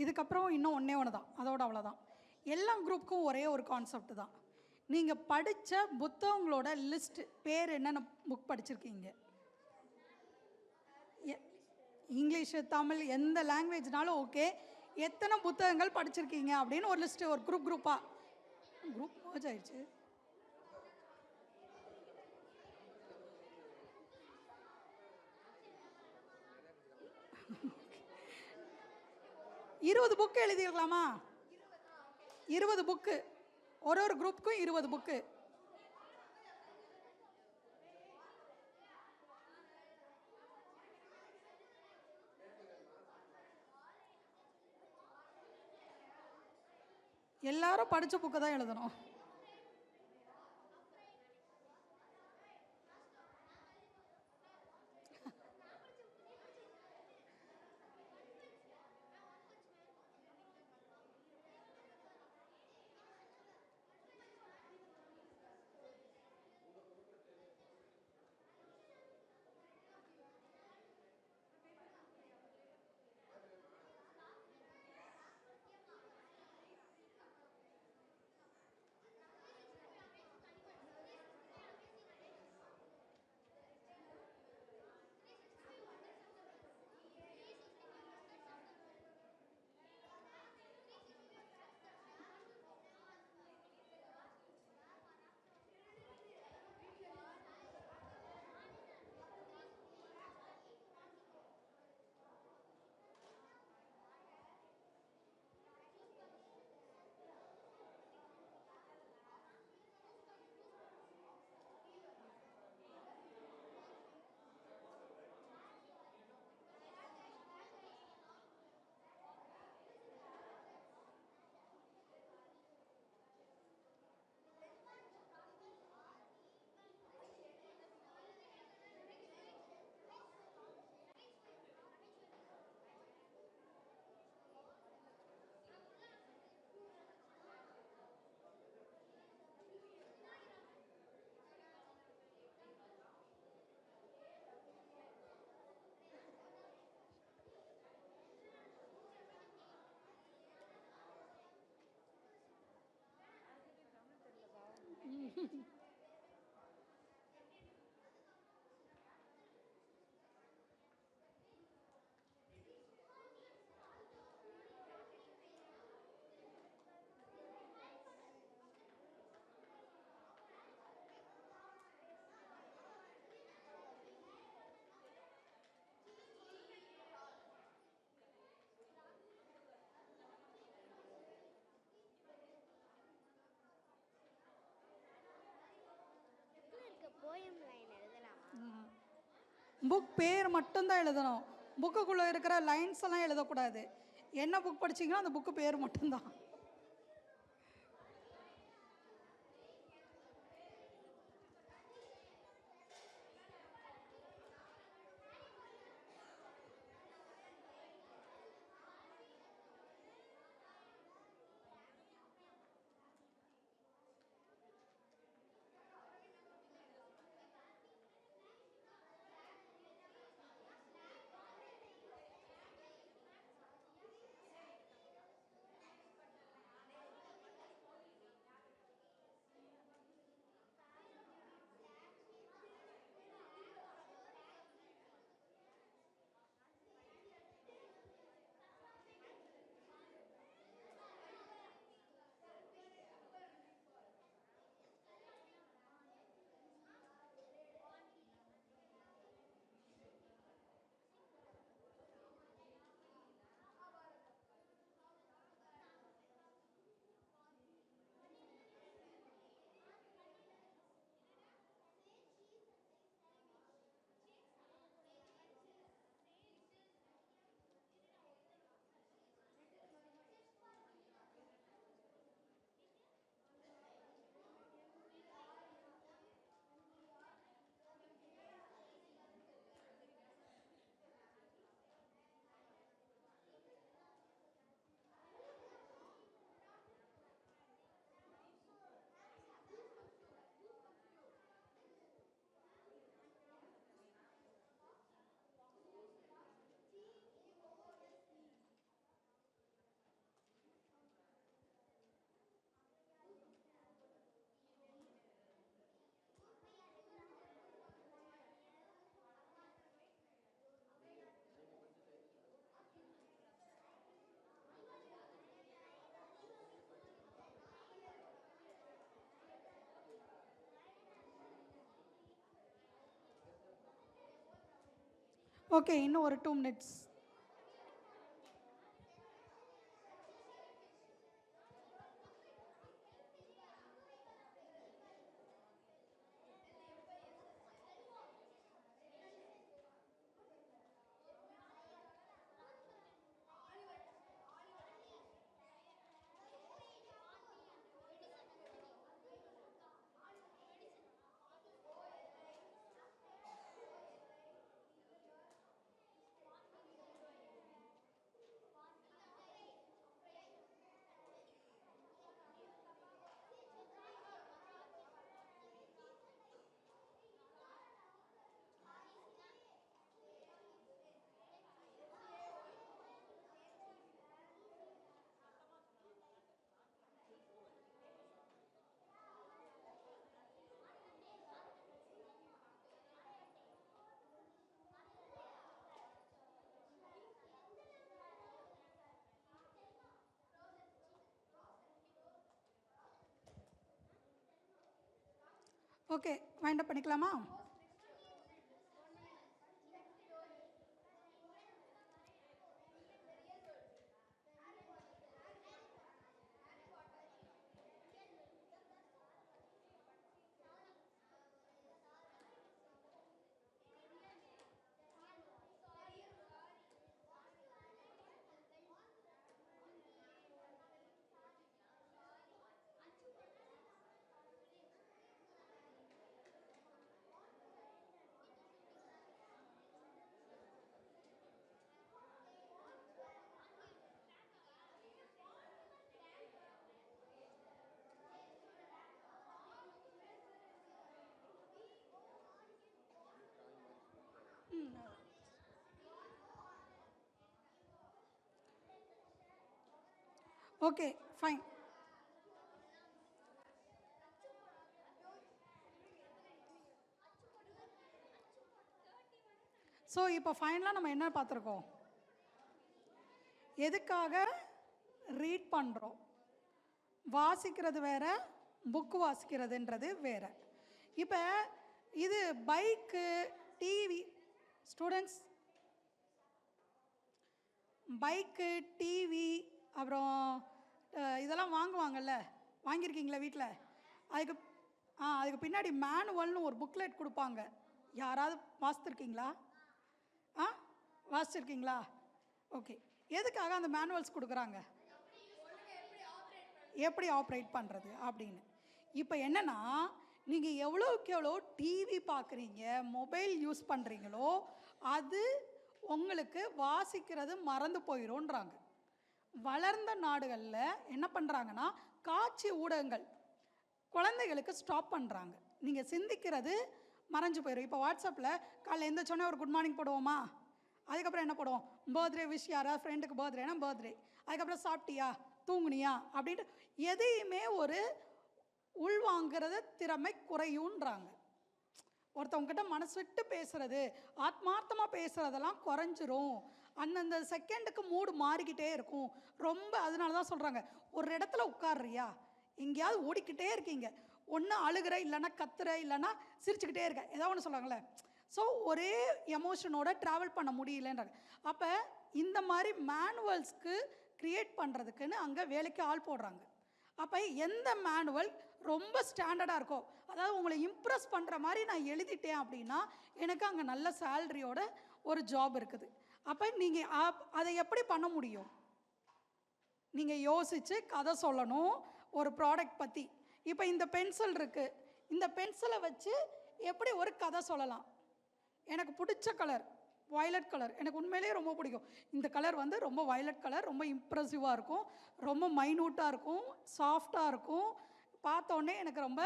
இதுக்கப்புறம் இன்னும் ஒன்றே ஒன்று தான், அதோட அவ்வளோதான். எல்லா குரூப்புக்கும் ஒரே ஒரு கான்செப்ட் தான். நீங்கள் படித்த புத்தகங்களோட லிஸ்ட் பேர் என்னென்ன புக் படிச்சிருக்கீங்க? இங்கிலீஷு, தமிழ், எந்த லாங்குவேஜ்னாலும் ஓகே. எத்தனை புத்தகங்கள் படிச்சிருக்கீங்க அப்படின்னு ஒரு லிஸ்ட்டு, ஒரு குரூப்பாக. குரூப் மர்ஜ் ஆயிடுச்சு. இருபது புக்கு எழுதியிருக்கலாமா? 20 புக்கு, ஒரு ஒரு குரூப்புக்கும் 20 புக்கு. எல்லாரும் படித்த புக்கை தான் எழுதணும். போயம் லைன் எழுதலாமா? புக் பேர் மட்டும்தான் எழுதணும். புக்குக்குள்ளே இருக்கிற லைன்ஸ் எல்லாம் எழுதக்கூடாது. என்ன புக் படிச்சீங்களோ அந்த புக்கு பேர் மட்டும்தான். ஓகே, இன்னும் ஒரு 2 மினிட்ஸ். ஓகே, வைண்ட் அப் பண்ணிக்கலாமா? Okay, fine. ஸோ இப்போ ஃபைனலாக நம்ம என்ன பார்த்துருக்கோம்? எதுக்காக ரீட் பண்ணுறோம்? வாசிக்கிறது வேற, புக்கு வாசிக்கிறதுன்றது வேற. இப்போ இது bike, TV, students bike, TV, அப்புறம் இதெல்லாம் வாங்குவாங்கல்ல, வாங்கியிருக்கீங்களா வீட்டில்? அதுக்கு பின்னாடி மேனுவல்னு ஒரு புக்லெட் கொடுப்பாங்க. யாராவது வாசித்துருக்கீங்களா? வாசிச்சிருக்கீங்களா? ஓகே. எதுக்காக அந்த மேனுவல்ஸ் கொடுக்குறாங்க? எப்படி ஆப்ரேட் பண்ணுறது அப்படின்னு. இப்போ என்னென்னா, நீங்கள் எவ்வளோக்கு எவ்வளோ டிவி பார்க்குறீங்க, மொபைல் யூஸ் பண்ணுறீங்களோ அது உங்களுக்கு வாசிக்கிறது மறந்து போயிடும்ன்றாங்க. வளர்ந்த நாடுகளில் என்ன பண்ணுறாங்கன்னா, காட்சி ஊடகங்கள் குழந்தைகளுக்கு ஸ்டாப் பண்ணுறாங்க. நீங்கள் சிந்திக்கிறது மறைஞ்சு போயிடும். இப்போ வாட்ஸ்அப்பில் காலைல எழுந்திரிச்சோன்னே ஒரு குட் மார்னிங் போடுவோமா? அதுக்கப்புறம் என்ன போடுவோம்? பர்த்டே விஷ், யாராவது ஃப்ரெண்டுக்கு பர்த்டேனா பர்த்டே, அதுக்கப்புறம் சாப்பிட்டியா, தூங்குனியா அப்படின்ட்டு எதையுமே ஒரு உள்வாங்கிறது திறமை குறையுன்றாங்க. ஒருத்தவங்ககிட்ட மனசு விட்டு பேசுகிறது, ஆத்மார்த்தமாக பேசுகிறதெல்லாம் குறைஞ்சிரும். அந்தந்த செகண்டுக்கு மூடு மாறிக்கிட்டே இருக்கும். ரொம்ப அதனால தான் சொல்கிறாங்க, ஒரு இடத்துல உட்கார்றியா, எங்கேயாவது ஓடிக்கிட்டே இருக்கீங்க, ஒன்று அழுகிற, இல்லைன்னா கத்துற, இல்லைன்னா சிரிச்சுக்கிட்டே இருக்க, ஏதாவது ஒன்று சொல்கிறாங்களே. ஸோ ஒரே எமோஷனோட ட்ராவல் பண்ண முடியலன்றாங்க. அப்போ இந்த மாதிரி மேனுவல்ஸ்க்கு க்ரியேட் பண்ணுறதுக்குன்னு அங்கே வேலைக்கு ஆள் போடுறாங்க. அப்போ எந்த மேனுவல் ரொம்ப ஸ்டாண்டர்டாக இருக்கோ, அதாவது உங்களை இம்ப்ரெஸ் பண்ணுற மாதிரி நான் எழுதிட்டேன் அப்படின்னா எனக்கு அங்கே நல்ல சேலரியோட ஒரு ஜாப் இருக்குது. அப்போ நீங்கள் அதை எப்படி பண்ண முடியும்? நீங்கள் யோசித்து கதை சொல்லணும் ஒரு ப்ராடக்ட் பற்றி. இப்போ இந்த பென்சில் இருக்குது, இந்த பென்சிலை வச்சு எப்படி ஒரு கதை சொல்லலாம்? எனக்கு பிடிச்ச கலர் வயலட் கலர், எனக்கு உண்மையிலேயே ரொம்ப பிடிக்கும். இந்த கலர் வந்து ரொம்ப வயலட் கலர், ரொம்ப இம்ப்ரெசிவாக இருக்கும், ரொம்ப மைனூட்டாக இருக்கும், சாஃப்டாக இருக்கும், பார்த்தோன்னே எனக்கு ரொம்ப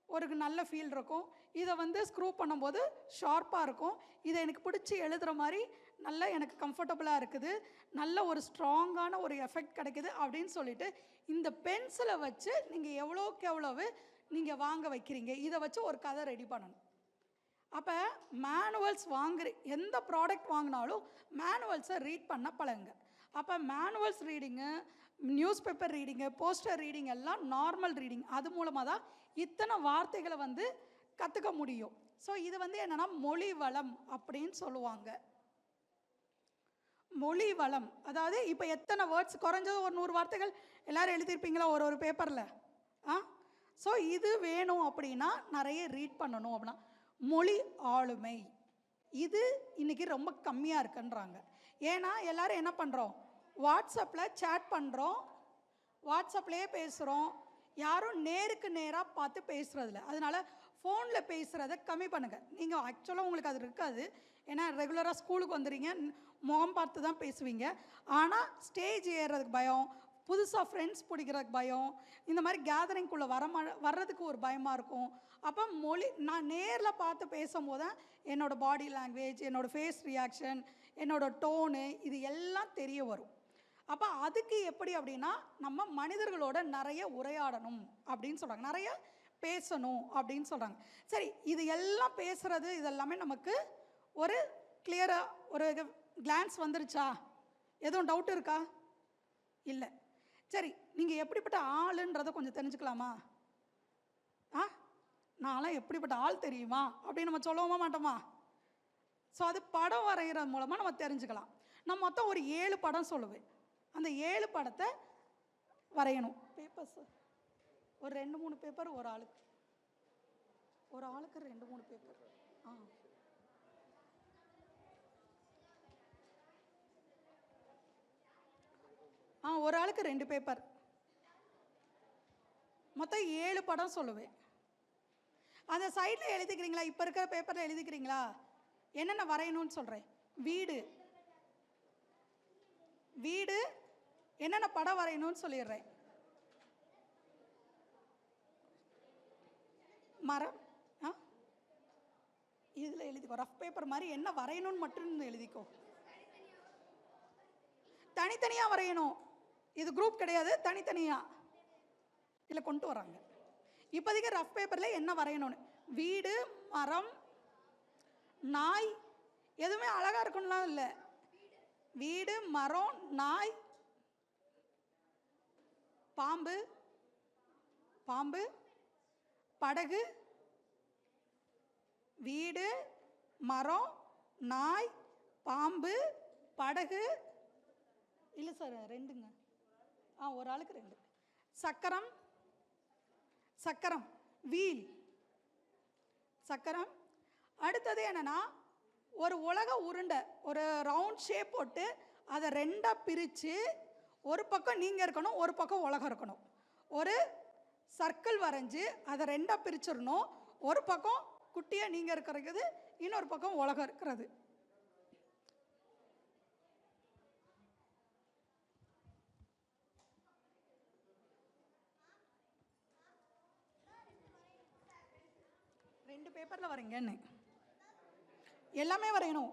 ஒரு நல்ல ஃபீல் இருக்கும். இதை வந்து ஸ்க்ரூ பண்ணும்போது ஷார்ப்பாக இருக்கும், இதை எனக்கு பிடிச்சி எழுதுகிற மாதிரி நல்லா எனக்கு கம்ஃபர்டபுளாக இருக்குது, நல்ல ஒரு ஸ்ட்ராங்கான ஒரு எஃபெக்ட் கிடைக்குது அப்படின்னு சொல்லிட்டு இந்த பென்சிலை வச்சு நீங்கள் எவ்வளோக்கு எவ்வளவு நீங்கள் வாங்க வைக்கிறீங்க, இதை வச்சு ஒரு கதை ரெடி பண்ணணும். அப்போ மேனுவல்ஸ் எந்த ப்ராடக்ட் வாங்கினாலும் மேனுவல்ஸை ரீட் பண்ண பழகுங்க. அப்போ manuals reading, news paper reading, poster reading எல்லாம் நார்மல் ரீடிங். அது மூலமாக தான் இத்தனை வார்த்தைகளை வந்து கற்றுக்க முடியும். ஸோ இது வந்து என்னென்னா மொழி வளம் அப்படின்னு சொல்லுவாங்க. மொழி வளம் அதாவது இப்போ எத்தனை வேர்ட்ஸ், குறைஞ்சது ஒரு 100 வார்த்தைகள் எல்லோரும் எழுதியிருப்பீங்களா ஒரு பேப்பரில்? ஸோ இது வேணும் அப்படின்னா நிறைய ரீட் பண்ணணும். அப்படின்னா மொழி ஆளுமை இது இன்றைக்கி ரொம்ப கம்மியாக இருக்குன்றாங்க. ஏன்னா எல்லோரும் என்ன பண்ணுறோம், வாட்ஸ்அப்பில் சேட் பண்ணுறோம், வாட்ஸ்அப்லேயே பேசுகிறோம், யாரும் நேருக்கு நேராக பார்த்து பேசுகிறதில்ல. அதனால் ஃபோனில் பேசுகிறத கம்மி பண்ணுங்கள். நீங்கள் ஆக்சுவலாக உங்களுக்கு அது இருக்காது, ஏன்னா ரெகுலராக ஸ்கூலுக்கு வந்துடுறீங்க, முகம் பார்த்து தான் பேசுவீங்க. ஆனால் ஸ்டேஜ் ஏறுறதுக்கு பயம், புதுசாக ஃப்ரெண்ட்ஸ் பிடிக்கிறதுக்கு பயம், இந்த மாதிரி கேதரிங்குள்ளே வர்றதுக்கு ஒரு பயமாக இருக்கும். அப்போ நான் நேரில் பார்த்து பேசும்போது தான் என்னோடய பாடி லாங்குவேஜ், என்னோடய ஃபேஸ் ரியாக்ஷன், என்னோடய டோனு இது எல்லாம் தெரிய வரும். அப்போ அதுக்கு எப்படி அப்படின்னா நம்ம மனிதர்களோட நிறைய உரையாடணும் அப்படின்னு சொல்கிறாங்க, நிறைய பேசணும் அப்படின்னு சொல்கிறாங்க. சரி, இது எல்லாம் பேசுகிறது இதெல்லாமே நமக்கு ஒரு கிளியராக ஒரு கிளான்ஸ் வந்துருச்சா? எதுவும் டவுட் இருக்கா? இல்லை. சரி, நீங்கள் எப்படிப்பட்ட ஆளுன்றதை கொஞ்சம் தெரிஞ்சுக்கலாமா? நான்லாம் எப்படிப்பட்ட ஆள் தெரியுமா அப்படின்னு நம்ம சொல்லவும் மாட்டோமா? ஸோ அது படம் வரைகிறது மூலமாக நம்ம தெரிஞ்சுக்கலாம். நான் மொத்தம் ஒரு 7 படம் சொல்லுவேன். அந்த 7 படத்தை வரையணும். பேப்பர்ஸ் ஒரு 2-3 பேப்பர் ஒரு ஆளுக்கு 2-3 பேப்பர். ஒரு ஆளுக்கு 2 பேப்பர், மொத்தம் 7 படம் சொல்லுவேன். அந்த சைடில் எழுதிக்கிறீங்களா? இப்போ இருக்கிற பேப்பரில் எழுதிக்கிறீங்களா? என்னென்ன வரையணும்னு சொல்கிறேன். வீடு என்னென்ன படம் வரையணும்னு சொல்லிடுறேன். மரம் இதில் எழுதிக்கோ, ரஃப் பேப்பர் மாதிரி என்ன வரையணும்னு மட்டும் எழுதிக்கோ. தனித்தனியாக வரையணும், இது குரூப் கிடையாது, தனித்தனியாக இதில் கொண்டு வராங்க. இப்போதைக்கு ரஃப் பேப்பரில் என்ன வரையணும்னு, வீடு, மரம், நாய், எதுவுமே அழகாக இருக்கணும்லாம் இல்லை. வீடு, மரம், நாய், பாம்பு, படகு, வீடு, மரம், நாய், பாம்பு, படகு, இல்லை சார் 2ங்க, ஒரு ஆளுக்கு 2. சக்கரம், வீல், சக்கரம். அடுத்தது என்னன்னா ஒரு உலக உருண்டை, ஒரு ரவுண்ட் ஷேப் போட்டு அதை 2ஆக பிரித்து ஒரு பக்கம் நீங்கள் இருக்கணும், ஒரு பக்கம் உலகம் இருக்கணும். ஒரு சர்க்கிள் வரைஞ்சி அதை 2ஆக பிரிச்சிடணும். ஒரு பக்கம் குட்டியாக நீங்கள் இருக்கிறது, இன்னொரு பக்கம் உலகம் இருக்கிறது. பேப்பரில் வரைங்கன்னு எல்லாமே வரையணும்.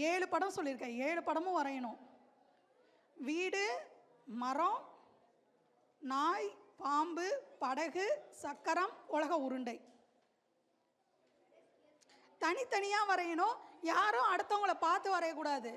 7 படம் சொல்லியிருக்கேன், 7 படமும் வரையணும். வீடு, மரம், நாய், பாம்பு, படகு, சக்கரம், உலக உருண்டை. தனித்தனியாக வரையணும், யாரும் அடுத்தவங்களை பார்த்து வரையக்கூடாது.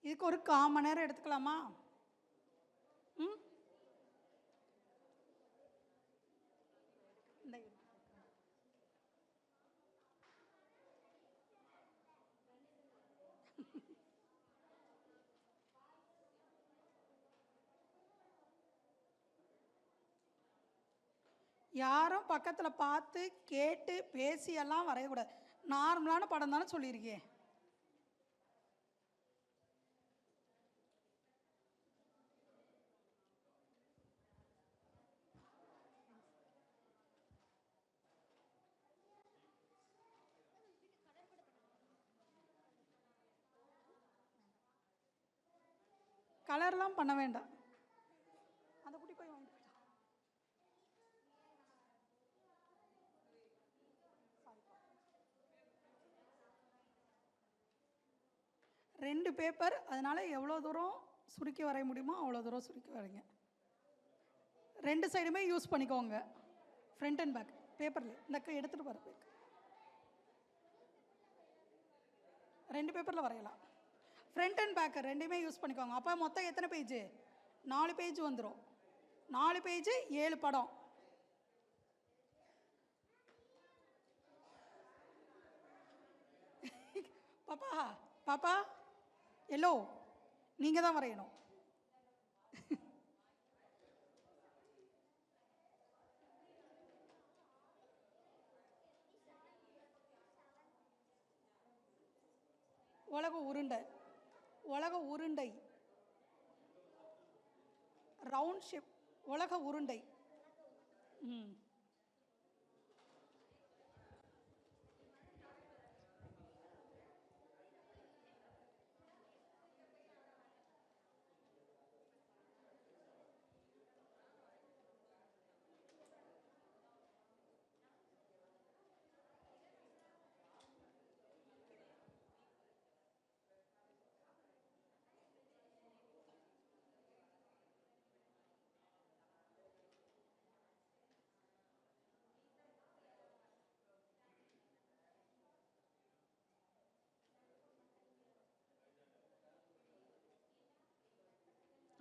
இதுக்கு ஒரு 1/4 மணி நேரம் எடுத்துக்கலாமா? யாரும் பக்கத்தில் பார்த்து கேட்டு பேசியெல்லாம் வரையக்கூடாது. நார்மலான படம் தானே சொல்லியிருக்கேன். கலர்லாம் பண்ண வேண்டாம். அந்த குட்டி போய் வாங்கிட்டு போயிட்டான். ரெண்டு பேப்பர், அதனால எவ்வளோ தூரம் சுருக்கி வரைய முடியுமோ அவ்வளோ தூரம் சுருக்கி வரைங்க. ரெண்டு சைடுமே யூஸ் பண்ணிக்கோங்க, ஃப்ரண்ட் அண்ட் பேக் பேப்பரில். இந்த எடுத்துகிட்டு போகிற பேக் ரெண்டு பேப்பரில் வரையலாம். ஃப்ரண்ட் அண்ட் பேக் ரெண்டுமே யூஸ் பண்ணிக்கோங்க. அப்போ மொத்தம் எத்தனை பேஜ்? 4 பேஜ் வந்துடும். 4 பேஜ் 7 படம். பாப்பா பாப்பா எல்லோ நீங்கள் தான் வரையணும். உலக உருண்டை, உலக உருண்டை, ரவுண்ட் ஷேப், உலக உருண்டை. ம்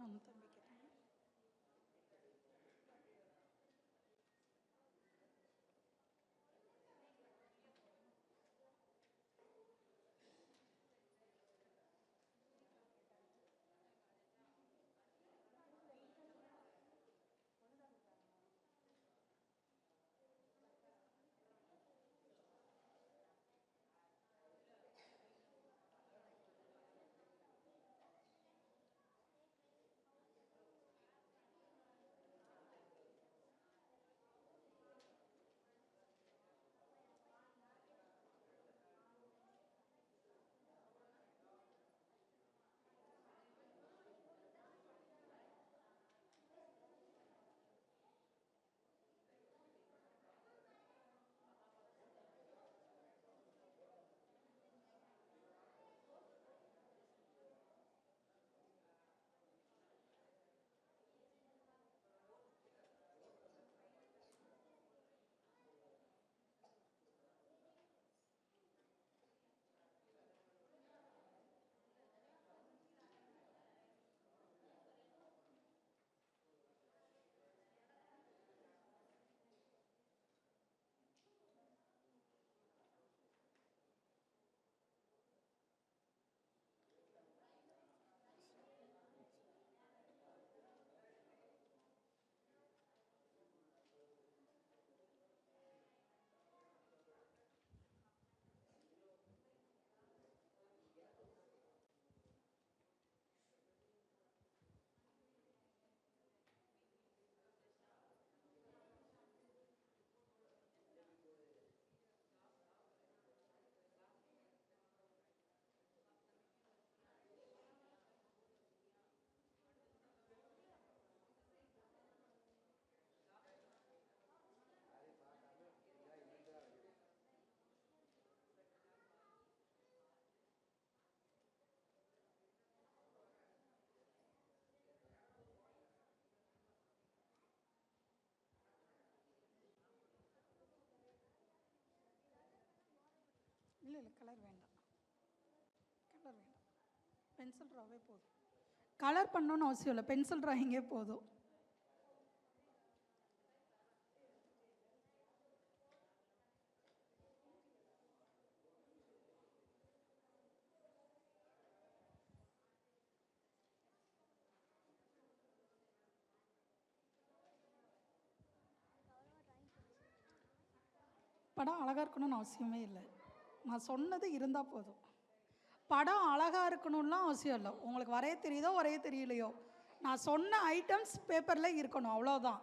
அந்த தம்பி கேட்டாங்க. இல்லை இல்லை, கலர் வேண்டாம், கலர் வேண்டாம். பென்சில் ட்ராவே போதும். கலர் பண்ணணும்னு அவசியம் இல்லை, பென்சில் ட்ராயிங்கே போதும். படம் அழகாக இருக்கணும்னு அவசியமே இல்லை, நான் சொன்னது இருந்தால் போதும். படம் அழகாக இருக்கணும்லாம் அவசியம் இல்லை. உங்களுக்கு வரைய தெரியுதோ வரைய தெரியலையோ, நான் சொன்ன ஐட்டம்ஸ் பேப்பரில் இருக்கணும், அவ்வளோதான்.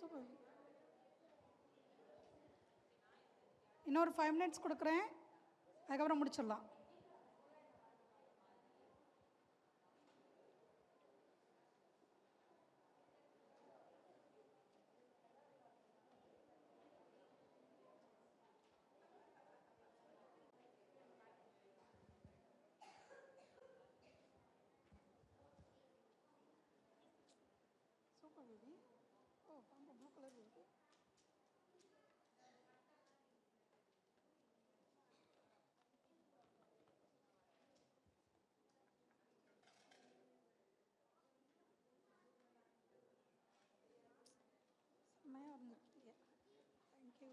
சூப்பர். இன்னொரு 5 மினிட்ஸ் கொடுக்குறேன், அதுக்கப்புறம் முடிச்சிடலாம். Super baby. ஓ பாம்பு ப்ளூ கலர் இருக்கு. செம்மையாக வரைஞ்சிருக்கீங்க. தேங்க்யூ.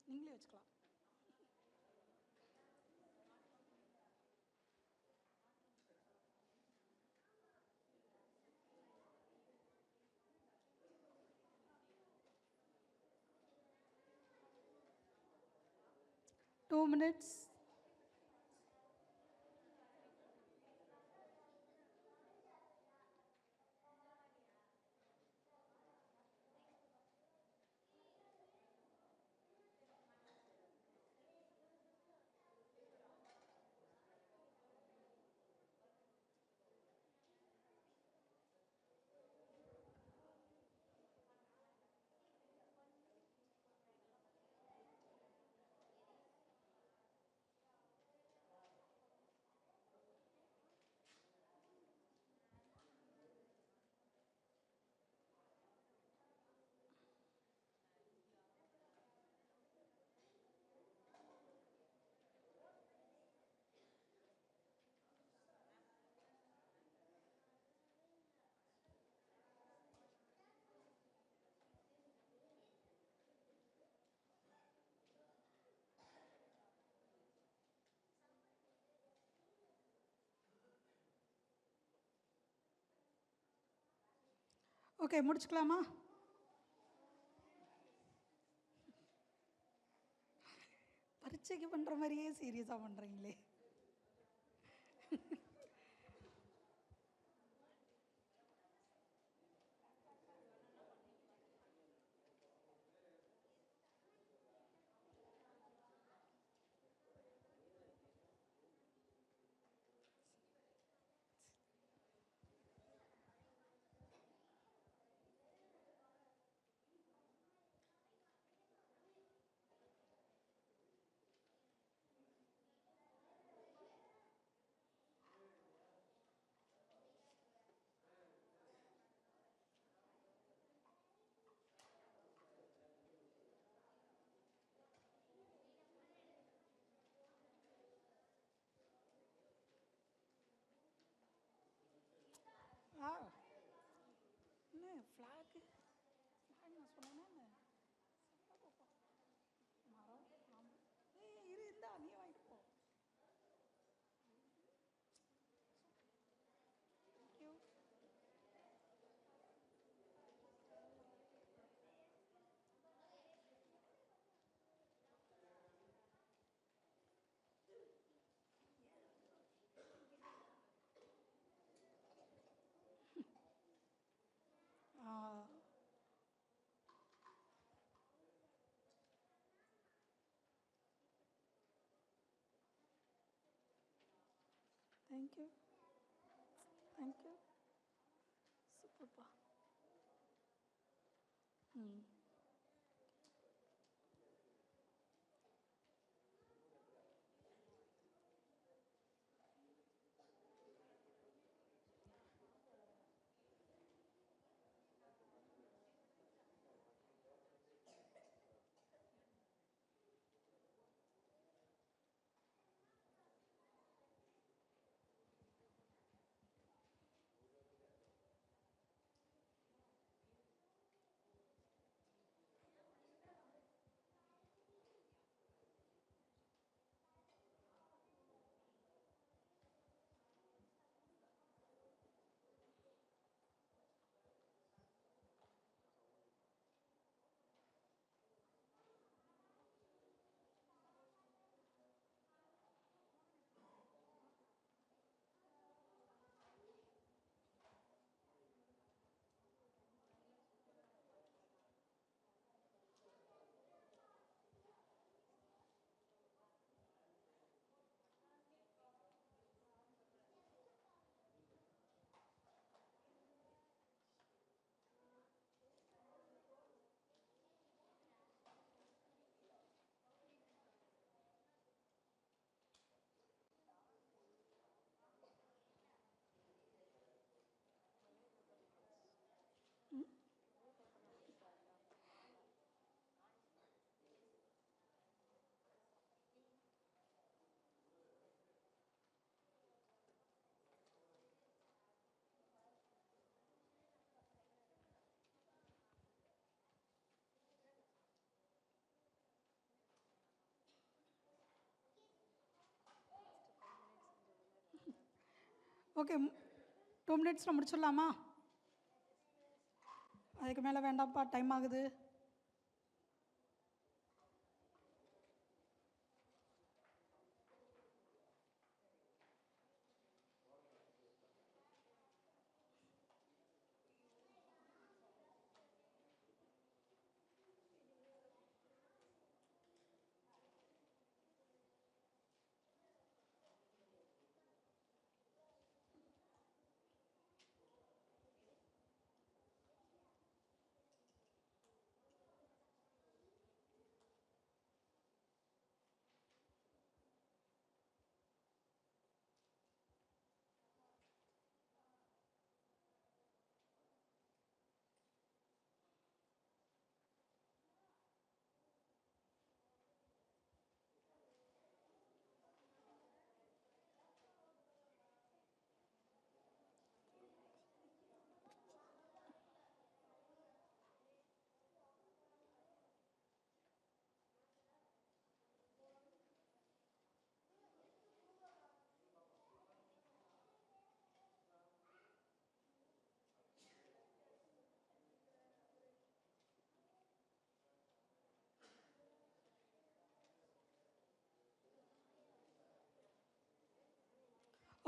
நீங்களே வச்சுக்கலாம். Two minutes. ஓகே, முடிச்சுக்கலாமா? பரீட்சைக்கு பண்ணுற மாதிரியே சீரியஸாக பண்ணுறீங்களே. ஆ என்ன ஃப்ளாகு ஃப்ளாக் நான் சொன்னேன்னா என்ன மரம் ஆமாம். இரு இந்தா நீ வாங்கிட்டு போ. தேங்க்யூ. தேங்க்யூ. தேங்க்யூ. சூப்பர்ப்பா. ம். ஓகே, 2 மினிட்ஸில் முடிச்சிடலாமா? அதுக்கு மேலே வேண்டாம்ப்பா, டைம் ஆகுது.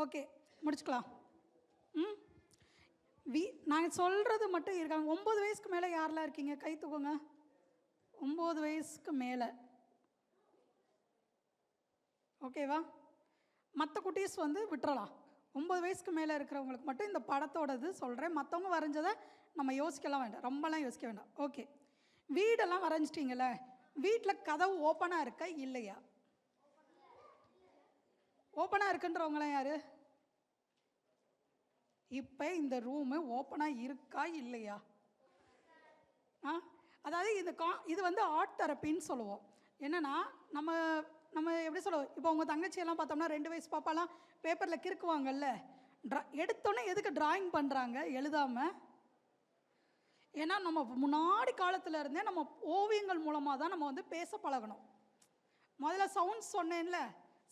ஓகே, முடிச்சுக்கலாம். ம், நாங்கள் சொல்கிறது மட்டும் இருக்காங்க. 9 வயசுக்கு மேலே யாரெல்லாம் இருக்கீங்க? கை தூக்குங்க. 9 வயசுக்கு மேலே. ஓகேவா? மற்ற குட்டீஸ் வந்து விட்டுறலாம். 9 வயசுக்கு மேலே இருக்கிறவங்களுக்கு மட்டும் இந்த படத்தோடது சொல்கிறேன். மற்றவங்க வரைஞ்சதை நம்ம யோசிக்கலாம் வேண்டாம், ரொம்பலாம் யோசிக்க வேண்டாம். ஓகே, வீடெல்லாம் வரைஞ்சிட்டிங்களே, வீட்டில் கதவு ஓப்பனாக இருக்கா இல்லையா? ஓப்பனாக இருக்குன்றவங்களாம் யார்? இப்போ இந்த ரூமு ஓப்பனாக இருக்கா இல்லையா? அதாவது இது வந்து ஆர்ட் தெரப்பின்னு சொல்லுவோம். என்னென்னா நம்ம எப்படி சொல்லுவோம், இப்போ உங்கள் தங்கச்சியெல்லாம் பார்த்தோம்னா 2 வயசு பாப்பாலாம் பேப்பரில் கிறுக்குவாங்கல்ல, எடுத்தோன்னே எதுக்கு டிராயிங் பண்ணுறாங்க எழுதாமல்? ஏன்னா நம்ம முன்னாடி காலத்தில் இருந்தே நம்ம ஓவியங்கள் மூலமாக தான் நம்ம வந்து பேச பழகணும். முதல்ல சவுண்ட்ஸ் சொன்னேன்ல,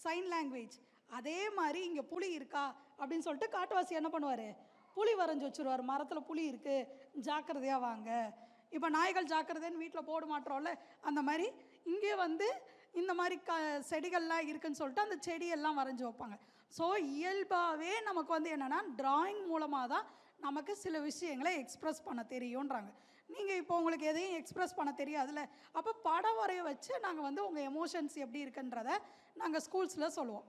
சைன் லாங்குவேஜ். அதே மாதிரி இங்கே புலி இருக்கா அப்படின்னு சொல்லிட்டு காட்டுவாசி என்ன பண்ணுவார், புலி வரைஞ்சி வச்சுருவார். மரத்தில் புலி இருக்குது, ஜாக்கிரதையாக வாங்க. இப்போ நாய்கள் ஜாக்கிரதைன்னு வீட்டில் போட மாட்டோம்ல, அந்த மாதிரி இங்கே வந்து இந்த மாதிரி செடிகள்லாம் இருக்குதுன்னு சொல்லிட்டு அந்த செடியெல்லாம் வரைஞ்சி வைப்பாங்க. ஸோ இயல்பாகவே நமக்கு வந்து என்னென்னா ட்ராயிங் மூலமாக தான் நமக்கு சில விஷயங்களை எக்ஸ்ப்ரெஸ் பண்ண தெரியுன்றாங்க. நீங்கள் இப்போ உங்களுக்கு எதையும் எக்ஸ்ப்ரெஸ் பண்ண தெரியாதுல்ல, அப்போ படம் வரைய வச்சு நாங்கள் வந்து உங்கள் எமோஷன்ஸ் எப்படி இருக்குன்றத நாங்கள் ஸ்கூல்ஸில் சொல்லுவோம்.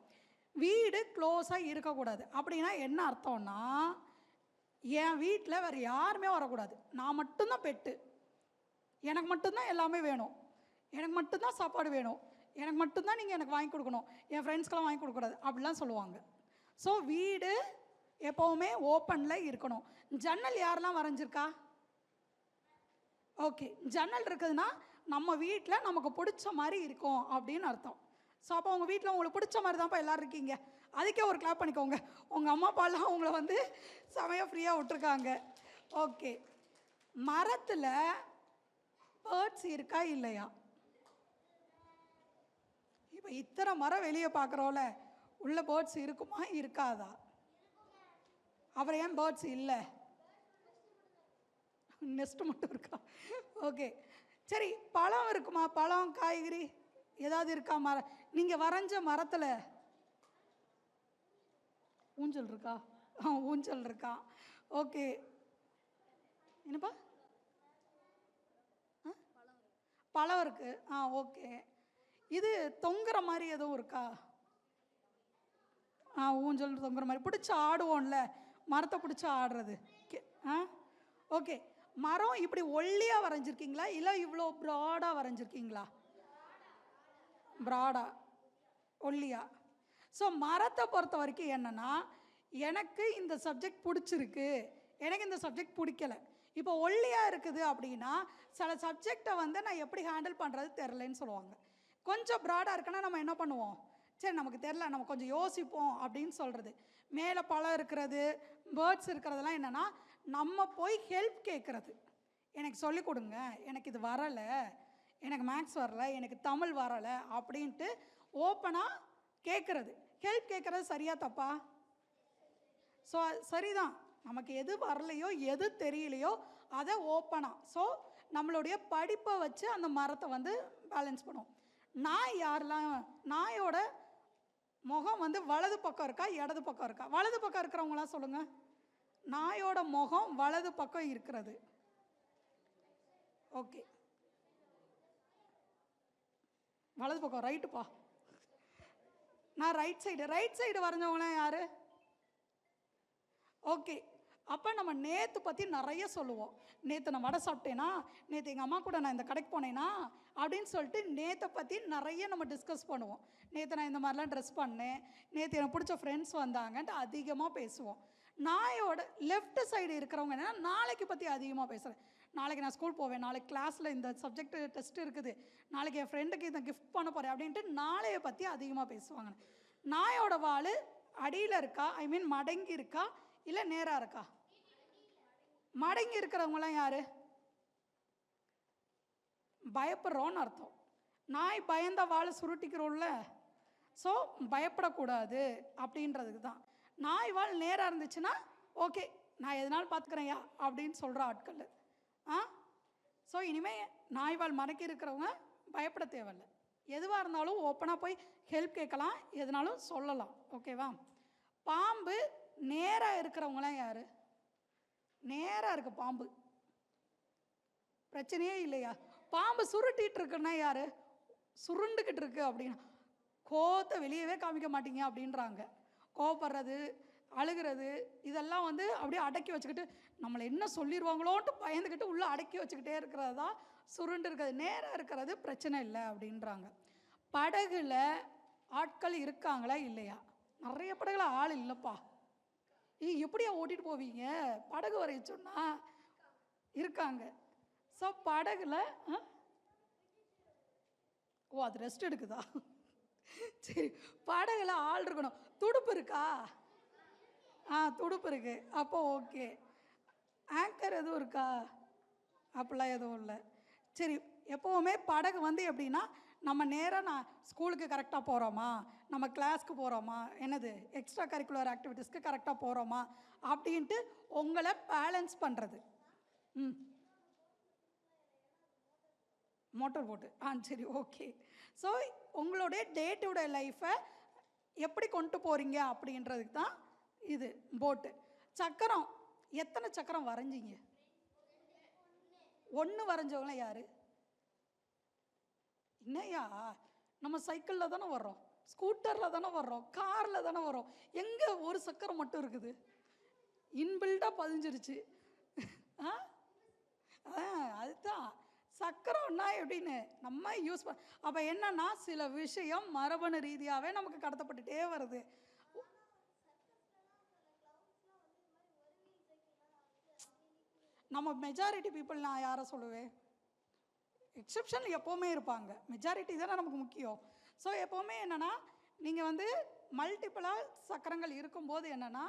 வீடு க்ளோஸாக இருக்கக்கூடாது. அப்படின்னா என்ன அர்த்தம்னா, என் வீட்டில் வேறு யாருமே வரக்கூடாது, நான் மட்டும்தான் பெட்டு, எனக்கு மட்டும்தான் எல்லாமே வேணும், எனக்கு மட்டும்தான் சாப்பாடு வேணும், எனக்கு மட்டும்தான் நீங்கள் எனக்கு வாங்கி கொடுக்கணும், என் ஃப்ரெண்ட்ஸ்க்கெலாம் வாங்கி கொடுக்கக்கூடாது அப்படிலாம் சொல்லுவாங்க. ஸோ வீடு எப்போவுமே ஓப்பனில் இருக்கணும். ஜன்னல் யாரெல்லாம் வரைஞ்சிருக்கா? ஓகே, ஜன்னல் இருக்குதுன்னா நம்ம வீட்டில் நமக்கு பிடிச்ச மாதிரி இருக்கும் அப்படின்னு அர்த்தம். ஸோ அப்போ உங்கள் வீட்டில் உங்களுக்கு பிடிச்ச மாதிரி தான்ப்பா எல்லோரும் இருக்கீங்க, அதுக்கே ஒரு கிளாப் பண்ணிக்கோங்க. உங்கள் அம்மா அப்பாலாம் உங்களை வந்து செமையாக ஃப்ரீயாக விட்டுருக்காங்க. ஓகே, மரத்தில் பேர்ட்ஸ் இருக்கா இல்லையா? இப்போ இத்தனை மரம் வெளியே பார்க்குறோம்ல, உள்ள பேர்ட்ஸ் இருக்குமா இருக்காதா? அப்புறம் ஏன் பேர்ட்ஸ் இல்லை? நெஸ்ட்டு மட்டும் இருக்கா? ஓகே, சரி, பழம் இருக்குமா? பழம் காய்கறி ஏதாவது இருக்கா? மரம் நீங்கள் வரைஞ்ச மரத்தில் ஊஞ்சல் இருக்கா? ஊஞ்சல் இருக்கா? ஓகே, என்னப்பா? பழம் இருக்கு. ஓகே, இது தொங்குற மாதிரி எதுவும் இருக்கா? ஊஞ்சல் தொங்குற மாதிரி பிடிச்சி ஆடுவோம்ல, மரத்தை பிடிச்சி ஆடுறது. ஓகே, மரம் இப்படி ஒல்லியாக வரைஞ்சிருக்கீங்களா இல்லை இவ்வளோ ப்ராடாக வரைஞ்சிருக்கீங்களா? ப்ராடா, ஒல்லியா? ஸோ மரத்தை பொறுத்த வரைக்கும் என்னென்னா, எனக்கு இந்த சப்ஜெக்ட் பிடிச்சிருக்கு, எனக்கு இந்த சப்ஜெக்ட் பிடிக்கலை. இப்போ ஒல்லியாக இருக்குது அப்படின்னா சில சப்ஜெக்டை வந்து நான் எப்படி ஹேண்டில் பண்ணுறது தெரிலன்னு சொல்லுவாங்க. கொஞ்சம் ப்ராடாக இருக்குன்னா நம்ம என்ன பண்ணுவோம், சரி நமக்கு தெரில, நம்ம கொஞ்சம் யோசிப்போம் அப்படின்னு சொல்கிறது. மேலே பழம் இருக்கிறது, பேர்ட்ஸ் இருக்கிறதெல்லாம் என்னென்னா நம்ம போய் ஹெல்ப் கேட்குறது. எனக்கு சொல்லிக் கொடுங்க, எனக்கு இது வரலை, எனக்கு மேக்ஸ் வரலை, எனக்கு தமிழ் வரலை அப்படின்ட்டு ஓப்பனாக கேட்குறது. ஹெல்ப் கேட்குறது சரியா தப்பா? ஸோ சரிதான், நமக்கு எது வரலையோ எது தெரியலையோ அதை ஓப்பனாக, ஸோ நம்மளுடைய படிப்பை வச்சு அந்த மரத்தை வந்து பேலன்ஸ் பண்ணுவோம். நாய் யாரெல்லாம், நாயோட முகம் வந்து வலது பக்கம் இருக்கா இடது பக்கம் இருக்கா? வலது பக்கம் இருக்கிறவங்களாம் சொல்லுங்கள். நாயோட முகம் வலது பக்கம் இருக்கிறது. ஓகே, வலது பக்கம், ரைட்டுப்பா. நான் ரைட் சைடு வரைஞ்சவங்களாம் யாரு? ஓகே, அப்போ நம்ம நேற்று பற்றி நிறைய சொல்லுவோம். நேற்று நான் வடை சாப்பிட்டேனா, நேற்று எங்கள் அம்மா கூட நான் இந்த கடைக்கு போனேனா அப்படின்னு சொல்லிட்டு நேற்றை பற்றி நிறைய நம்ம டிஸ்கஸ் பண்ணுவோம். நேற்று நான் இந்த மாதிரிலாம் ட்ரெஸ் பண்ணேன், நேற்று எனக்கு பிடிச்ச ஃப்ரெண்ட்ஸ் வந்தாங்கன்ட்டு அதிகமாக பேசுவோம். நாயோட லெஃப்ட் சைடு இருக்கிறவங்க என்னென்னா நாளைக்கு பற்றி அதிகமாக பேசுகிறேன். நாளைக்கு நான் ஸ்கூல் போவேன், நாளைக்கு கிளாஸில் இந்த சப்ஜெக்ட் டெஸ்ட் இருக்குது, நாளைக்கு என் ஃப்ரெண்டுக்கு இதை கிஃப்ட் பண்ண போகிறேன் அப்படின்ட்டு நாளையை பற்றி அதிகமாக பேசுவாங்க. நாயோட வால் அடியில் இருக்கா, ஐ மீன் மடங்கி இருக்கா இல்லை நேராக இருக்கா? மடங்கி இருக்கிறவங்களாம் யார்? பயப்படுறோன்னு அர்த்தம். நாய் பயந்த வாழை சுருட்டிக்கிறோம்ல, ஸோ பயப்படக்கூடாது அப்படின்றதுக்கு தான். நாய் வாழ் நேராக இருந்துச்சுன்னா ஓகே, நான் எதனாலும் பார்த்துக்கிறேன்யா அப்படின்னு சொல்கிற ஆட்கள். ஸோ இனிமேல் நாய் வாழ் மடக்கி இருக்கிறவங்க பயப்பட தேவையில்லை. எதுவாக இருந்தாலும் ஓப்பனாக போய் ஹெல்ப் கேட்கலாம், எதுனாலும் சொல்லலாம். ஓகேவா? பாம்பு நேராக இருக்கிறவங்களாம் யார்? நேராக இருக்குது பாம்பு, பிரச்சனையே இல்லையா? பாம்பு சுருட்டிகிட்டு இருக்குன்னா யார்? சுருண்டுக்கிட்டு இருக்கு அப்படின்னா கோத்தை வெளியவே காமிக்க மாட்டீங்க அப்படின்றாங்க. கோவப்படுறது, அழுகிறது, இதெல்லாம் வந்து அப்படியே அடக்கி வச்சுக்கிட்டு நம்மளை என்ன சொல்லிடுவாங்களோன்ட்டு பயந்துக்கிட்டு உள்ளே அடக்கி வச்சுக்கிட்டே இருக்கிறது தான் சுருண்டு இருக்கிறது. நேராக இருக்கிறது பிரச்சனை இல்லை அப்படின்றாங்க. படகுல ஆட்கள் இருக்காங்களா இல்லையா? நிறைய படகுல ஆள் இல்லைப்பா. எப்படியா ஓட்டிகிட்டு போவீங்க? படகு வரைய சொன்னால் இருக்காங்க. ஸோ படகுல ஓ அது ரெஸ்ட் எடுக்குதா? சரி, படகுல ஆள் இருக்கணும். துடுப்பு இருக்கா? துடுப்பு இருக்கு, அப்போ ஓகே. ஆங்கர் எதுவும் இருக்கா? அப்படிலாம் எதுவும் இல்லை. சரி, எப்போவுமே படகு வந்து எப்படின்னா நம்ம நேராக நான் ஸ்கூலுக்கு கரெக்டாக போகிறோமா, நம்ம கிளாஸ்க்கு போகிறோமா, என்னது எக்ஸ்ட்ரா கரிக்குலர் ஆக்டிவிட்டீஸ்க்கு கரெக்டாக போகிறோமா அப்படின்ட்டு உங்களை பேலன்ஸ் பண்ணுறது. மோட்டர் போட்டு சரி, ஓகே. ஸோ உங்களுடைய டே டு டே லைஃப்பை எப்படி கொண்டு போகிறீங்க அப்படின்றதுக்கு தான் இது போட்டு. சக்கரம், எத்தனை சக்கரம் வரைஞ்சிங்க? 1 வரைஞ்சவங்களாம் யார்? என்னையா, நம்ம சைக்கிளில் தானே வர்றோம், ஸ்கூட்டரில் தானே வர்றோம், காரில் தானே வர்றோம், எங்கே ஒரு சக்கரம் மட்டும் இருக்குது? இன்பில்டாக பதிஞ்சிருச்சு. அதுதான் சக்கரம்னா எப்படின்னு நம்ம யூஸ் பண்ண. அப்போ என்னன்னா சில விஷயம் மரபணு ரீதியாகவே நமக்கு கடத்தப்பட்டுட்டே வருது. நம்ம மெஜாரிட்டி பீப்புள், நான் யாரை சொல்லுவேன், எக்ஸப்ஷன் எப்போவுமே இருப்பாங்க, மெஜாரிட்டி தானே நமக்கு முக்கியம். ஸோ எப்போவுமே என்னென்னா நீங்கள் வந்து மல்டிப்புளாக சக்கரங்கள் இருக்கும்போது என்னென்னா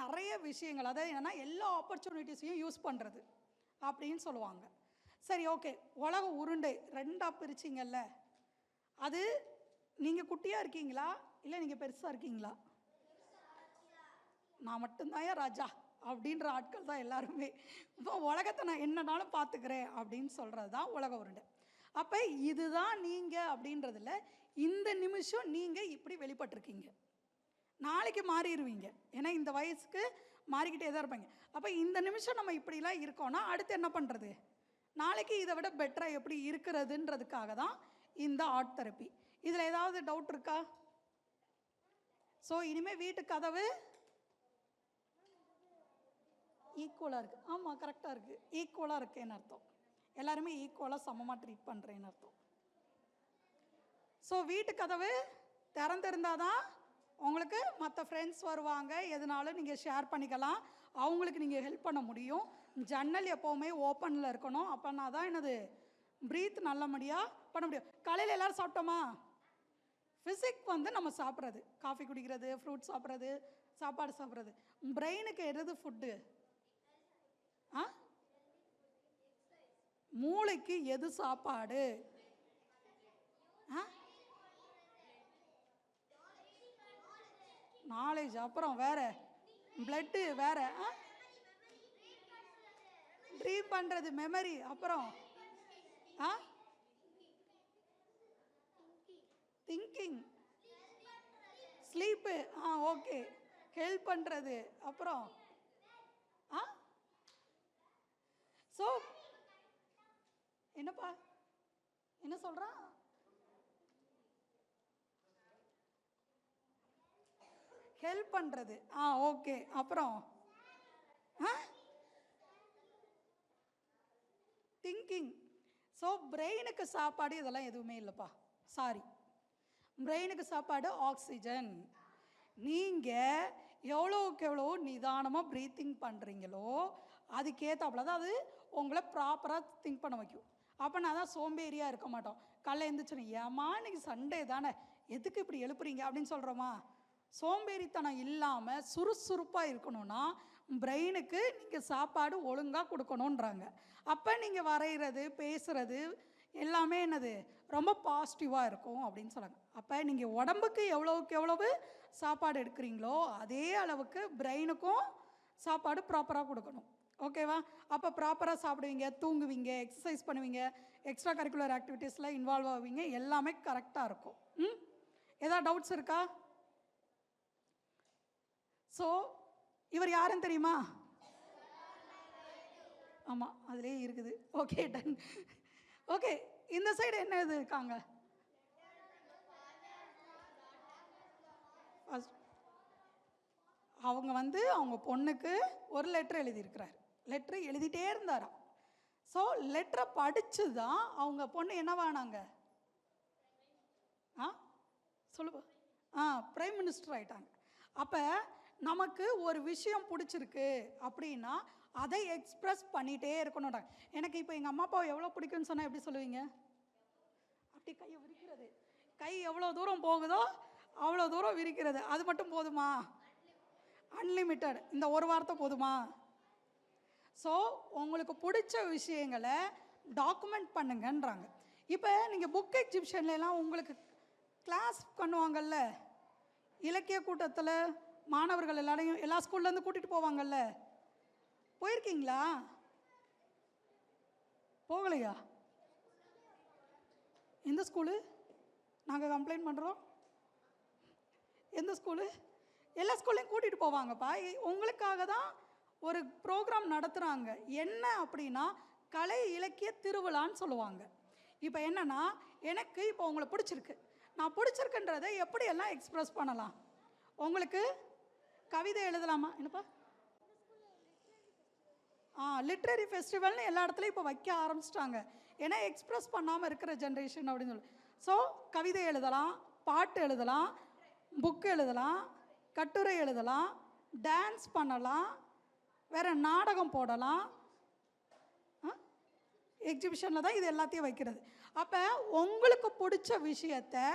நிறைய விஷயங்கள், அதாவது என்னென்னா எல்லா ஆப்பர்ச்சுனிட்டிஸையும் யூஸ் பண்ணுறது அப்படின்னு சொல்லுவாங்க. சரி, ஓகே. உலக உருண்டை 2ஆக பிரிச்சிங்கல்ல, அது நீங்கள் குட்டியாக இருக்கீங்களா இல்லை நீங்கள் பெருசாக இருக்கீங்களா? நான் மட்டும்தான் ராஜா அப்படின்ற ஆட்கள் தான் எல்லாருமே. இப்போ உலகத்தை நான் என்னன்னாலும் பார்த்துக்கிறேன் அப்படின்னு சொல்கிறது தான் உலக உருண்டை. அப்போ இதுதான் நீங்கள் அப்படின்றதில்ல, இந்த நிமிஷம் நீங்கள் இப்படி வெளிப்பட்டிருக்கீங்க, நாளைக்கு மாறிடுவீங்க. ஏன்னா இந்த வயசுக்கு மாறிக்கிட்டே தான் இருப்பாங்க. அப்போ இந்த நிமிஷம் நம்ம இப்படிலாம் இருக்கோன்னா அடுத்து என்ன பண்ணுறது, நாளைக்கு இதை விட பெட்டராக எப்படி இருக்கிறதுன்றதுக்காக தான் இந்த ஆர்ட் தெரப்பி. இதில் ஏதாவது டவுட் இருக்கா? ஸோ இனிமேல் வீட்டு கதவு ஈக்குவலாக இருக்குது. ஆமாம், கரெக்டாக இருக்குது. ஈக்குவலாக இருக்கேன்னு அர்த்தம், எல்லாருமே ஈக்குவலாக சமமாக ட்ரீட் பண்ணுறேன்னு அர்த்தம். ஸோ வீட்டு கதவு திறந்திருந்தால் தான் உங்களுக்கு மற்ற ஃப்ரெண்ட்ஸ் வருவாங்க, எதுனாலும் நீங்கள் ஷேர் பண்ணிக்கலாம், அவங்களுக்கு நீங்கள் ஹெல்ப் பண்ண முடியும். ஜன்னல் எப்போவுமே ஓப்பனில் இருக்கணும், அப்போனா தான் என்னது ப்ரீத் நல்லபடியாக பண்ண முடியும். காலையில் எல்லோரும் சாப்பிட்டோமா? ஃபிசிக் வந்து நம்ம சாப்பிட்றது, காஃபி குடிக்கிறது, ஃப்ரூட் சாப்பிட்றது, சாப்பாடு சாப்பிட்றது. பிரெயினுக்கு எது ஃபுட்டு? மூளைக்கு எது சாப்பாடு? நாலேஜ். அப்புறம் வேற பிளட்டு வேற, ட்ரீம் பண்ணுறது மெமரி, அப்புறம் திங்கிங், ஸ்லீப்பு, ஓகே, ஹெல்ப் பண்ணுறது, அப்புறம் ஸோ என்னப்பா என்ன சொல்கிறான்? ஹெல்ப் பண்ணுறது, ஓகே, அப்புறம் திங்கிங். ஸோ பிரெயினுக்கு சாப்பாடு இதெல்லாம் எதுவுமே இல்லைப்பா, சாரி. பிரெயினுக்கு சாப்பாடு ஆக்சிஜன். நீங்கள் எவ்வளோக்கு எவ்வளோ நிதானமாக ப்ரீத்திங் பண்ணுறீங்களோ அதுக்கேற்றாப்புல தான் அது உங்களை ப்ராப்பராக திங்க் பண்ண வைக்கும். அப்போ நான் தான் சோம்பேறியாக இருக்க மாட்டோம். காலைல எழுந்திரிச்சோம், ஏமா இன்னைக்கு சண்டே தானே, எதுக்கு இப்படி எழுப்புறீங்க அப்படின்னு சொல்கிறோமா? சோம்பேறித்தனம் இல்லாமல் சுறுசுறுப்பாக இருக்கணும்னா பிரெயினுக்கு நீங்கள் சாப்பாடு ஒழுங்காக கொடுக்கணுன்றாங்க. அப்போ நீங்கள் வரைகிறது, பேசுகிறது எல்லாமே என்னது ரொம்ப பாசிட்டிவாக இருக்கும் அப்படின்னு சொல்கிறாங்க. அப்போ நீங்கள் உடம்புக்கு எவ்வளோவுக்கு எவ்வளவு சாப்பாடு எடுக்கிறீங்களோ அதே அளவுக்கு பிரெயினுக்கும் சாப்பாடு ப்ராப்பராக கொடுக்கணும். ஓகேவா? அப்போ ப்ராப்பராக சாப்பிடுவீங்க, தூங்குவீங்க, எக்ஸசைஸ் பண்ணுவீங்க, எக்ஸ்ட்ரா கரிக்குலர் ஆக்டிவிட்டீஸில் இன்வால்வ் ஆவீங்க, எல்லாமே கரெக்டாக இருக்கும். ஏதாவது டவுட்ஸ் இருக்கா? ஸோ இவர் யாருன்னு தெரியுமா? ஆமாம், அதுலேயே இருக்குது. Okay, done. ஓகே, இந்த சைடு என்ன இது இருக்காங்க? அவங்க அவங்க பொண்ணுக்கு ஒரு லெட்டர் எழுதியிருக்கிறார். லெட்ரு எழுதிட்டே இருந்தாராம். ஸோ லெட்டரை படித்து தான் அவங்க பொண்ணு என்னவானாங்க? சொல்லுப்பா. பிரைம் மினிஸ்டர் ஆயிட்டாங்க. அப்போ நமக்கு ஒரு விஷயம் பிடிச்சிருக்கு அப்படின்னா அதை எக்ஸ்ப்ரெஸ் பண்ணிகிட்டே இருக்கணும்டாங்க. எனக்கு இப்போ எங்கள் அம்மா அப்பாவை எவ்வளோ பிடிக்குன்னு சொன்னால் எப்படி சொல்லுவீங்க? அப்படி கையை விரிக்கிறது. கை எவ்வளோ தூரம் போகுதோ அவ்வளோ தூரம் விரிக்கிறது. அது மட்டும் போதுமா? அன்லிமிட்டட். இந்த ஒரு வார்த்தை போதுமா? ஸோ உங்களுக்கு பிடிச்ச விஷயங்களை டாக்குமெண்ட் பண்ணுங்கன்றாங்க. இப்போ நீங்கள் புக் எக்ஸிபிஷன்லாம் உங்களுக்கு கிளாஸ் பண்ணுவாங்கல்ல, இலக்கிய கூட்டத்தில் மாணவர்கள் எல்லாரையும் எல்லா ஸ்கூல்லேருந்து கூட்டிகிட்டு போவாங்கல்ல, போயிருக்கீங்களா? போகலையா? எந்த ஸ்கூலு? நாங்கள் கம்ப்ளைண்ட் பண்ணுறோம். எந்த ஸ்கூலு? எல்லா ஸ்கூல்லையும் கூட்டிகிட்டு போவாங்கப்பா. உங்களுக்காக தான் ஒரு ப்ரோக்ராம் நடத்துகிறாங்க. என்ன அப்படின்னா கலை இலக்கிய திருவிழான்னு சொல்லுவாங்க. இப்போ என்னென்னா, எனக்கு இப்போ உங்களை பிடிச்சிருக்கு, நான் பிடிச்சிருக்குன்றதை எப்படியெல்லாம் எக்ஸ்ப்ரெஸ் பண்ணலாம்? உங்களுக்கு கவிதை எழுதலாமா? என்னப்பா? லிட்ரரி ஃபெஸ்டிவல்னு எல்லா இடத்துலையும் இப்போ வைக்க ஆரம்பிச்சிட்டாங்க. ஏன்னா எக்ஸ்ப்ரெஸ் பண்ணாமல் இருக்கிற ஜென்ரேஷன் அப்படின்னு சொல்லி. ஸோ கவிதை எழுதலாம், பாட்டு எழுதலாம், புக்கு எழுதலாம், கட்டுரை எழுதலாம், டான்ஸ் பண்ணலாம், வேறு நாடகம் போடலாம். எக்ஸிபிஷனில் தான் இது எல்லாத்தையும் வைக்கிறது. அப்போ உங்களுக்கு பிடிச்ச விஷயத்தை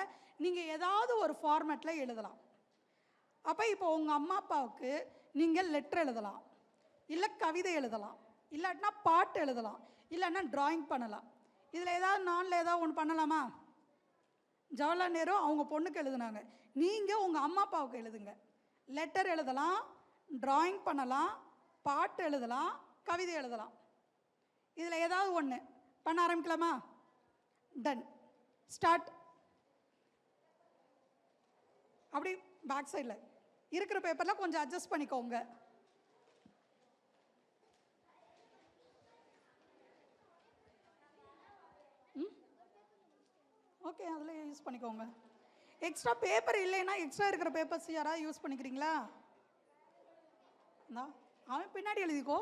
நீங்கள் ஏதாவது ஒரு ஃபார்மேட்டில் எழுதலாம். அப்போ இப்போ உங்கள் அம்மா அப்பாவுக்கு நீங்கள் லெட்டர் எழுதலாம், இல்லை கவிதை எழுதலாம், இல்லாட்டினா பாட்டு எழுதலாம், இல்லைன்னா ட்ராயிங் பண்ணலாம். இதில் ஏதாவது நாளில் ஏதாவது ஒன்று பண்ணலாமா? ஜவஹர்லால் நேரு அவங்க பொண்ணுக்கு எழுதுனாங்க, நீங்கள் உங்கள் அம்மா அப்பாவுக்கு எழுதுங்க. லெட்டர் எழுதலாம், ட்ராயிங் பண்ணலாம், பாட்டு எழுதலாம், கவிதை எழுதலாம். இதில் ஏதாவது ஒன்று பண்ண ஆரம்பிக்கலாமா? டன். ஸ்டார்ட். அப்படி பேக் சைடில் இருக்கிற பேப்பரில் கொஞ்சம் அட்ஜஸ்ட் பண்ணிக்கோங்க. ஓகே, அதில் யூஸ் பண்ணிக்கோங்க. எக்ஸ்ட்ரா பேப்பர் இல்லைன்னா எக்ஸ்ட்ரா இருக்கிற பேப்பர்ஸ் யாராவது யூஸ் பண்ணிக்கிறீங்களா? அவன் பின்னாடி எழுதிக்கோ,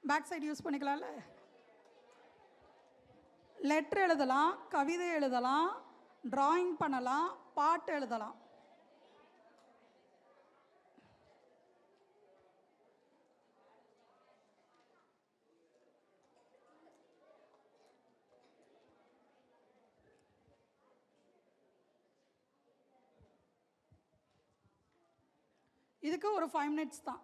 பேக் சைடு யூஸ் பண்ணிக்கலாம்ல. லெட்டர் எழுதலாம், கவிதை எழுதலாம், ட்ராயிங் பண்ணலாம், பாட்டு எழுதலாம். இதுக்கு ஒரு 5 minutes தான்.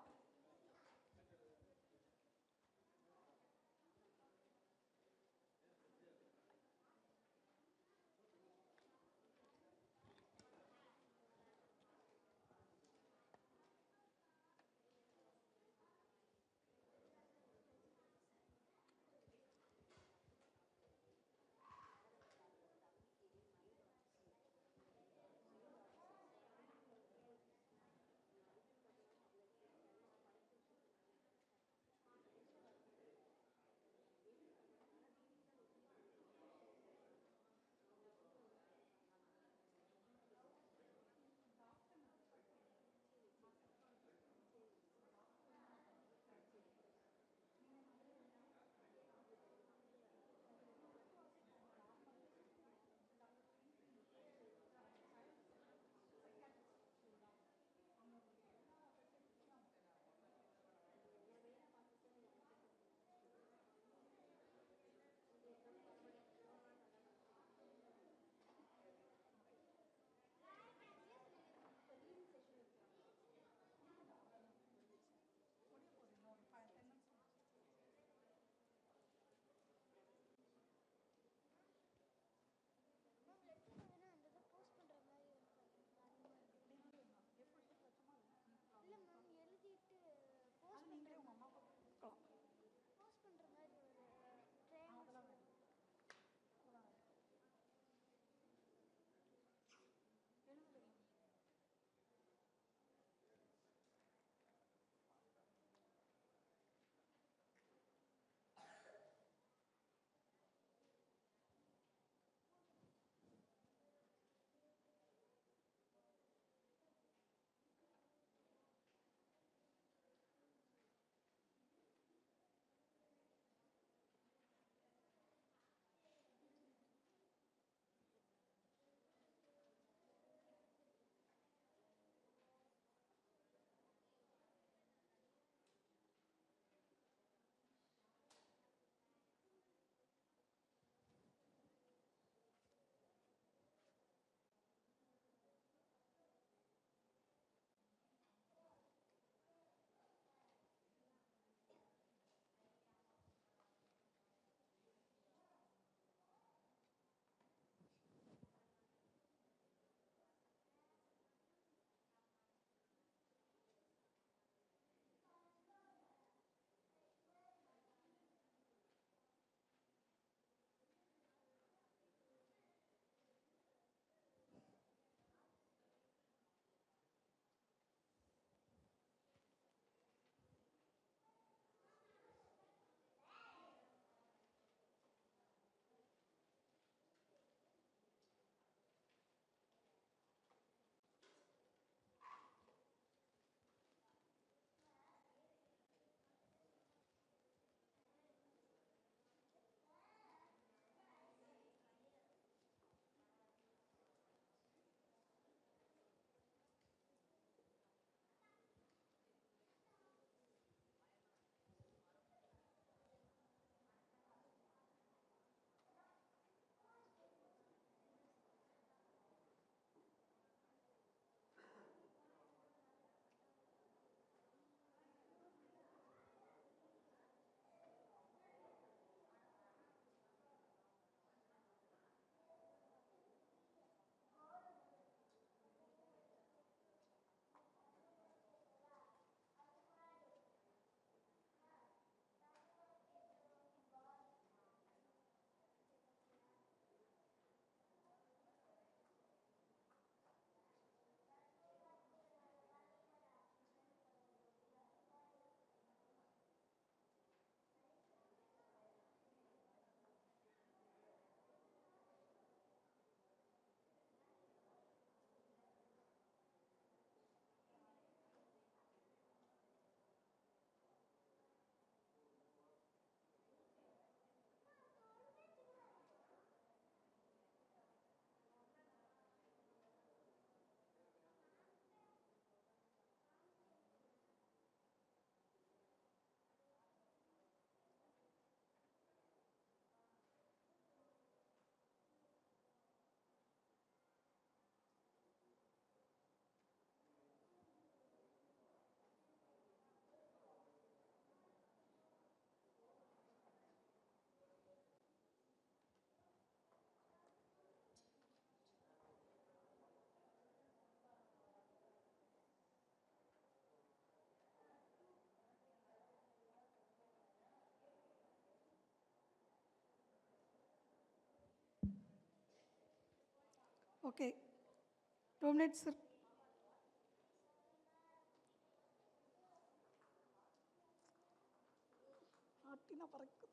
ஓகே 2 minutes ஆட்டினா பறக்குது.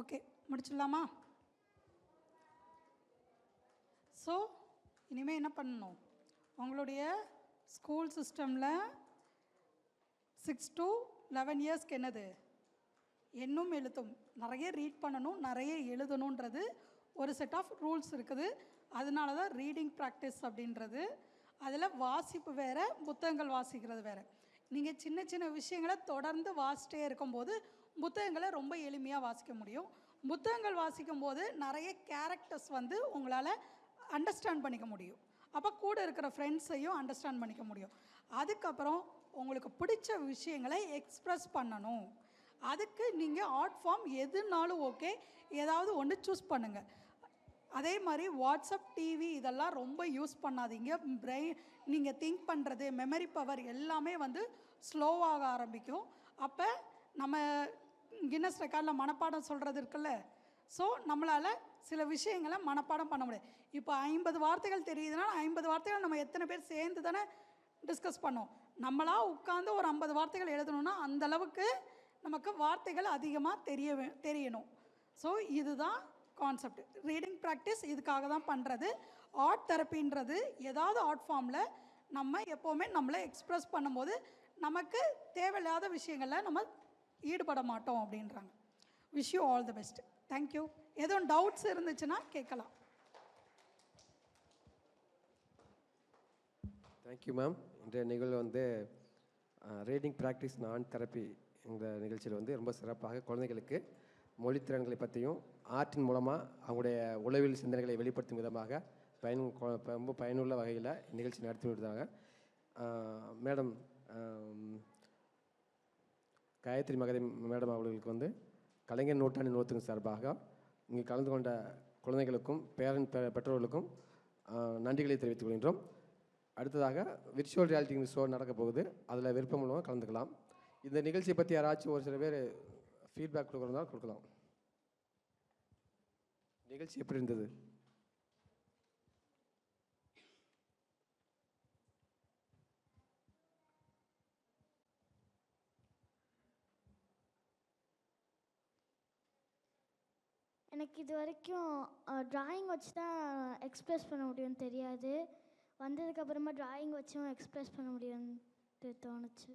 ஓகே முடிச்சிடலாமா? ஸோ இனிமேல் என்ன பண்ணணும், உங்களுடைய ஸ்கூல் சிஸ்டமில் 6 to 11 இயர்ஸ்க்கு என்னது எண்ணும் எழுத்தும் நிறைய ரீட் பண்ணணும், நிறைய எழுதணுன்றது ஒரு செட் ஆஃப் ரூல்ஸ் இருக்குது. அதனால தான் ரீடிங் ப்ராக்டிஸ் அப்படின்றது. அதில் வாசிப்பு வேறு, புத்தகங்கள் வாசிக்கிறது வேறு. நீங்கள் சின்ன சின்ன விஷயங்களை தொடர்ந்து வாசிட்டே இருக்கும்போது புத்தகங்களை ரொம்ப எளிமையாக வாசிக்க முடியும். புத்தகங்கள் வாசிக்கும் போது நிறைய கேரக்டர்ஸ் வந்து உங்களால் அண்டர்ஸ்டாண்ட் பண்ணிக்க முடியும். அப்போ கூட இருக்கிற ஃப்ரெண்ட்ஸையும் அண்டர்ஸ்டாண்ட் பண்ணிக்க முடியும். அதுக்கப்புறம் உங்களுக்கு பிடிச்ச விஷயங்களை எக்ஸ்ப்ரெஸ் பண்ணணும். அதுக்கு நீங்கள் ஆர்ட் ஃபார்ம் எதுனாலும் ஓகே, ஏதாவது ஒன்று சூஸ் பண்ணுங்கள். அதே மாதிரி வாட்ஸ்அப், டிவி இதெல்லாம் ரொம்ப யூஸ் பண்ணாதீங்க. நீங்கள் திங்க் பண்ணுறது, மெமரி பவர் எல்லாமே வந்து ஸ்லோவாக ஆரம்பிக்கும். அப்போ நம்ம கின்னஸ் ரெக்கார்டில் மனப்பாடம் சொல்கிறது இருக்குல்ல, ஸோ நம்மளால் சில விஷயங்களை மனப்பாடம் பண்ண முடியாது. இப்போ 50 வார்த்தைகள் தெரியுதுன்னா 50 வார்த்தைகள் நம்ம எத்தனை பேர் சேர்ந்து தானே டிஸ்கஸ் பண்ணோம். நம்மளாக உட்காந்து ஒரு 50 வார்த்தைகள் எழுதணுன்னா அந்தளவுக்கு நமக்கு வார்த்தைகள் அதிகமாக தெரியணும். ஸோ இதுதான் கான்செப்ட். ரீடிங் ப்ராக்டிஸ் இதுக்காக தான் பண்ணுறது. ஆர்ட் தெரப்பின்றது ஏதாவது ஆர்ட் ஃபார்மில் நம்ம எப்போவுமே நம்மளை எக்ஸ்ப்ரெஸ் பண்ணும்போது நமக்கு தேவையில்லாத விஷயங்களில் நம்ம ஈடுபட மாட்டோம் அப்படின்றாங்க. Wish you all the best. Thank you. எதுவும் டவுட்ஸ் இருந்துச்சுன்னா கேட்கலாம். Thank you ma'am. இன்றைய நிகழ்வு வந்து ரீடிங் ப்ராக்டிஸ் நான் தெரப்பி இந்த நிகழ்ச்சியில் வந்து ரொம்ப சிறப்பாக குழந்தைகளுக்கு மொழித்திறன்களை பற்றியும் ஆர்ட்டின் மூலமாக அவங்களுடைய உளவியல் சிந்தனைகளை வெளிப்படுத்தும் விதமாக ரொம்ப பயனுள்ள வகையில் நிகழ்ச்சி நடத்தி விடுறாங்க. மேடம் காயத்ரி மகதி மேடம் அவர்களுக்கு வந்து கலைஞர் நூற்றாண்டு நூற்றுக்கு சார்பாக இங்கே கலந்து கொண்ட குழந்தைகளுக்கும் பெற்றோர்களுக்கும் நன்றிகளை தெரிவித்துக் கொள்கின்றோம். அடுத்ததாக விர்ச்சுவல் ரியாலிட்டி ஷோ நடக்க போகுது, அதில் விருப்பம் மூலமாக கலந்துக்கலாம். இந்த நிகழ்ச்சியை பற்றி யாராச்சும் ஒரு சில பேர் ஃபீட்பேக் கொடுக்குறதா கொடுக்கலாம். நிகழ்ச்சி எப்படி இருந்தது? எனக்கு இது வரைக்கும் ட்ராயிங் வச்சு தான் எக்ஸ்ப்ரெஸ் பண்ண முடியும்னு தெரியாது. வந்ததுக்கப்புறமா ட்ராயிங் வச்சும் எக்ஸ்ப்ரெஸ் பண்ண முடியும்னு தோணுச்சு.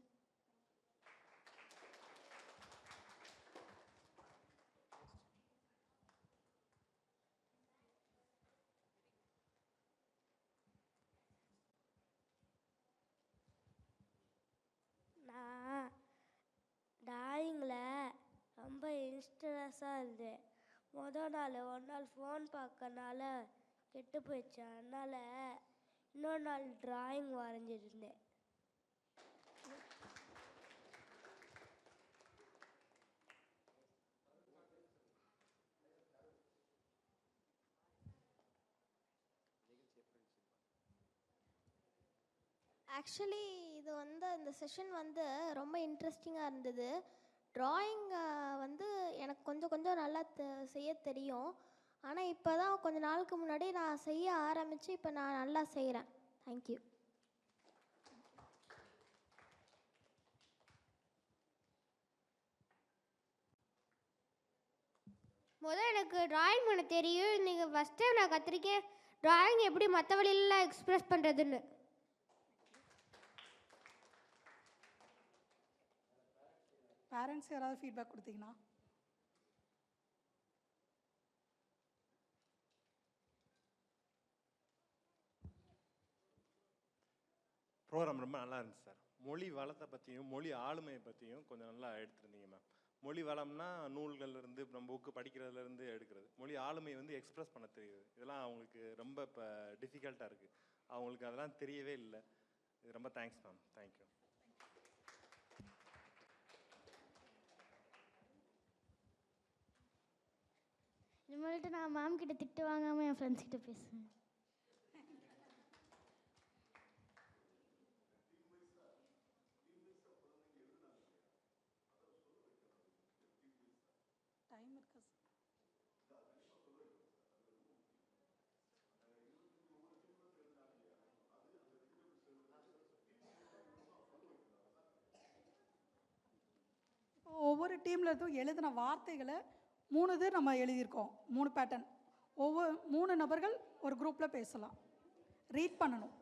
நான் ட்ராயிங்கில் ரொம்ப இன்ட்ரெஸ்டாக இருந்தேன். ஒரு நாள் ஃபோன் பார்க்கறனால கெட்டு போயிடுச்சு. அதனால் இன்னொரு நாள் ட்ராயிங் வரைஞ்சிருந்தேன். ஆக்சுவலி இது இந்த செஷன் ரொம்ப இன்ட்ரெஸ்டிங்காக இருந்தது. ட்ராயிங் எனக்கு கொஞ்சம் கொஞ்சம் நல்லா செய்ய தெரியும். ஆனால் இப்போ தான் கொஞ்ச நாளுக்கு முன்னாடி நான் செய்ய ஆரம்பித்து இப்போ நான் நல்லா செய்கிறேன். தேங்க்யூ. எனக்கு ட்ராயிங் பண்ண தெரியும். இன்றைக்கி ஃபஸ்ட் டைம் நான் கற்றுருக்கேன் ட்ராயிங் எப்படி மற்ற வழியிலலாம் எக்ஸ்ப்ரெஸ் பண்ணுறதுன்னு. பேரண்ட்ஸ் யாராவது ஃபீட்பேக் கொடுத்தீங்கன்னா? ப்ரோக்ராம் ரொம்ப நல்லா இருந்துச்சு சார். மொழி வளத்தை பற்றியும் மொழி ஆளுமையை பற்றியும் கொஞ்சம் நல்லா எடுத்துருந்தீங்க மேம். மொழி வளம்னா நூல்கள்லேருந்து நம்ம புக்கு படிக்கிறதுலேருந்து எடுக்கிறது. மொழி ஆளுமை எக்ஸ்ப்ரெஸ் பண்ண தெரியுது. இதெல்லாம் அவங்களுக்கு ரொம்ப இப்போ டிஃபிகல்ட்டாக இருக்குது. அவங்களுக்கு அதெல்லாம் தெரியவே இல்லை. இது ரொம்ப தேங்க்ஸ் மேம். தேங்க்யூ. இனிமேல்ட்டு நான் மேம் கிட்ட திட்டு வாங்காமல் என் ஃப்ரெண்ட்ஸ் கிட்ட பேசுவேன். டைம் இருக்கா? இப்போ ஒவ்வொரு டீமில் இருந்தும் எழுதின வார்த்தைகளை 3 இது நம்ம எழுதியிருக்கோம். 3 பேட்டர்ன். ஒவ்வொரு 3 நபர்கள் ஒரு குரூப்பில் பேசலாம். ரீட் பண்ணணும்.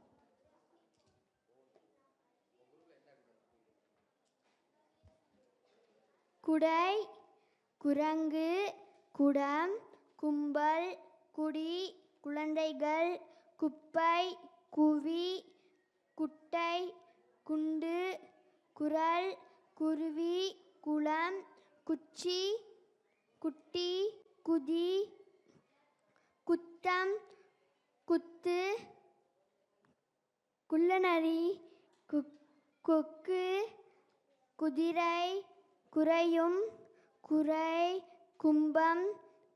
குடை, குரங்கு, குடம், கும்பல், குடி, குழந்தைகள், குப்பை, குவி, குட்டை, குண்டு, குரல், குருவி, குளம், குச்சி, குட்டி, குதி, குத்தம், குத்து, குள்ளநரி, கொக்கு, குதிரை, குறையும், குறை, கும்பம்,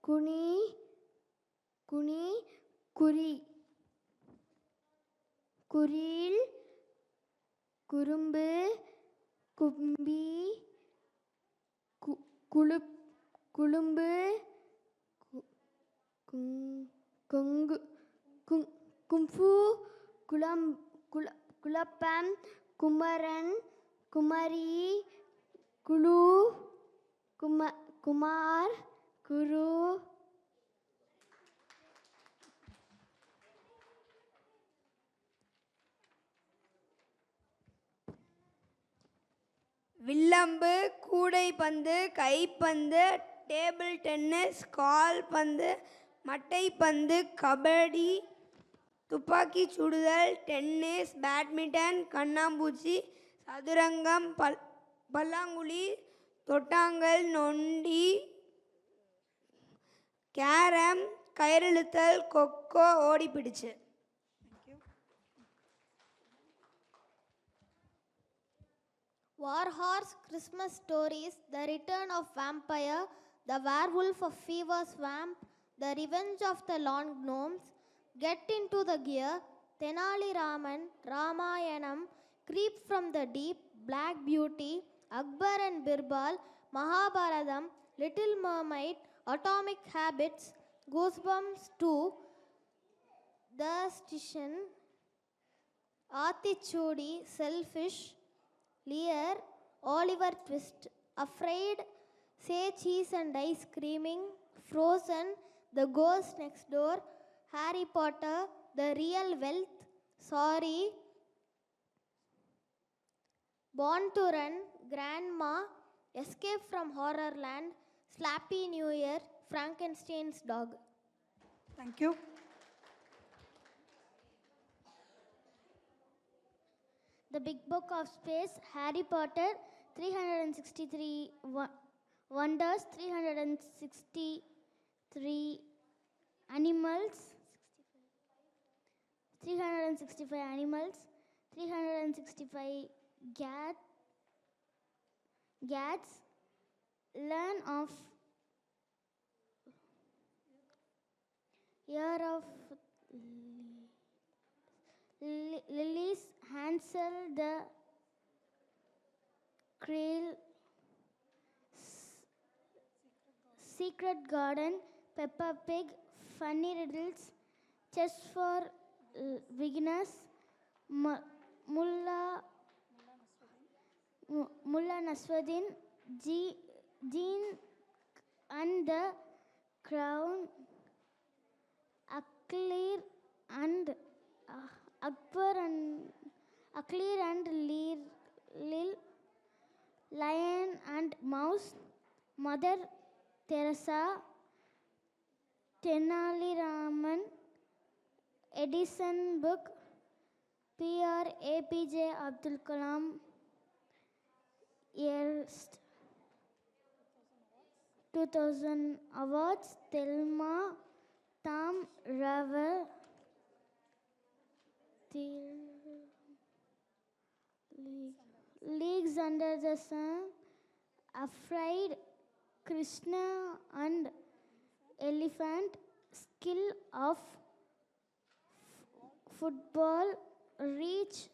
குனி, குனி, குறி, குறில், குறும்பு, கும்பி, குளும்பு, கொங்கு, கும்பு, குழப்பம், குமரன், குமரி, குழு, குமார், குரு. வில்லம்பு, கூடைப்பந்து, கைப்பந்து, டேபிள் டென்னிஸ், கால்பந்து, மட்டைப்பந்து, கபடி, துப்பாக்கி சுடுதல், டென்னிஸ், பேட்மிண்டன், கண்ணாம்பூச்சி, சதுரங்கம், பல்லாங்குழி, தொட்டாங்கல், நொண்டி, கேரம், கயிறிழுத்தல், கொக்கோ, ஓடிப்பிடிச்சு. Warhorse, Christmas Stories, The Return of Vampire, The Werewolf of Fever Swamp, The Revenge of the Lawn Gnomes, Get Into the Gear, Tenali Raman, Ramayanam, Creep from the Deep, Black Beauty, Akbar and Birbal, Mahabharatam, Little Mermaid, Atomic Habits, Goosebumps 2, The Station, Aatichudi, Selfish, Lear, Oliver Twist, Afraid, Say Cheese and Ice Creaming, Frozen, The Ghost Next Door, Harry Potter, The Real Wealth, Sorry, Born to Run, Grandma, Escape from Horrorland, Slappy New Year, Frankenstein's Dog. Thank you. The Big Book of Space, Harry Potter, 363 Wonders, 363 Animals, 365 Animals, 365 Gats, Learn of Year of Lily's Hand. Hansel the Krill, Secret Garden, Peppa Pig, Funny Riddles, Chess for Beginners, Mulla Nasruddin, Jean and the Crown, Aklir and Akbar and Aklir and Lil, Lion and Mouse, Mother Teresa, Tenali Raman, Edison book, P.R. APJ Abdul Kalam, Erst 2000 awards, Thelma, Tom Ravel, Leagues Under the Sun, Afraid, Krishna and Elephant, Skill of Football, Reach,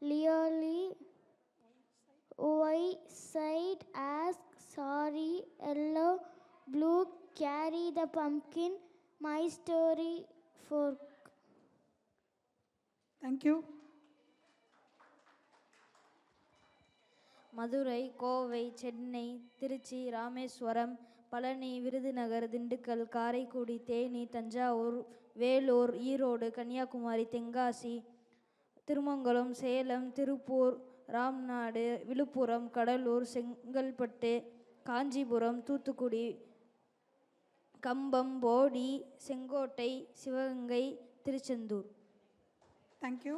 Leoli, White Side, Ask, Sorry, Yellow, Blue, Carry the Pumpkin, My Story, Fork. Thank you. Madurai, Kovai, Chennai, Tiruchi, Rameswaram, Palani, Virudhunagar, Dindigul, Karaikudi, Theni, Thanjavur, Vellore, Erode, Kanyakumari, Tenkasi, Thirumangalam, Salem, Tiruppur, Ramnad, Villupuram, Cuddalore, Chengalpattu, Kanchipuram, Thoothukudi, Cumbum, Bodi, Sengottai, Sivaganga, Tiruchendur. Thank you.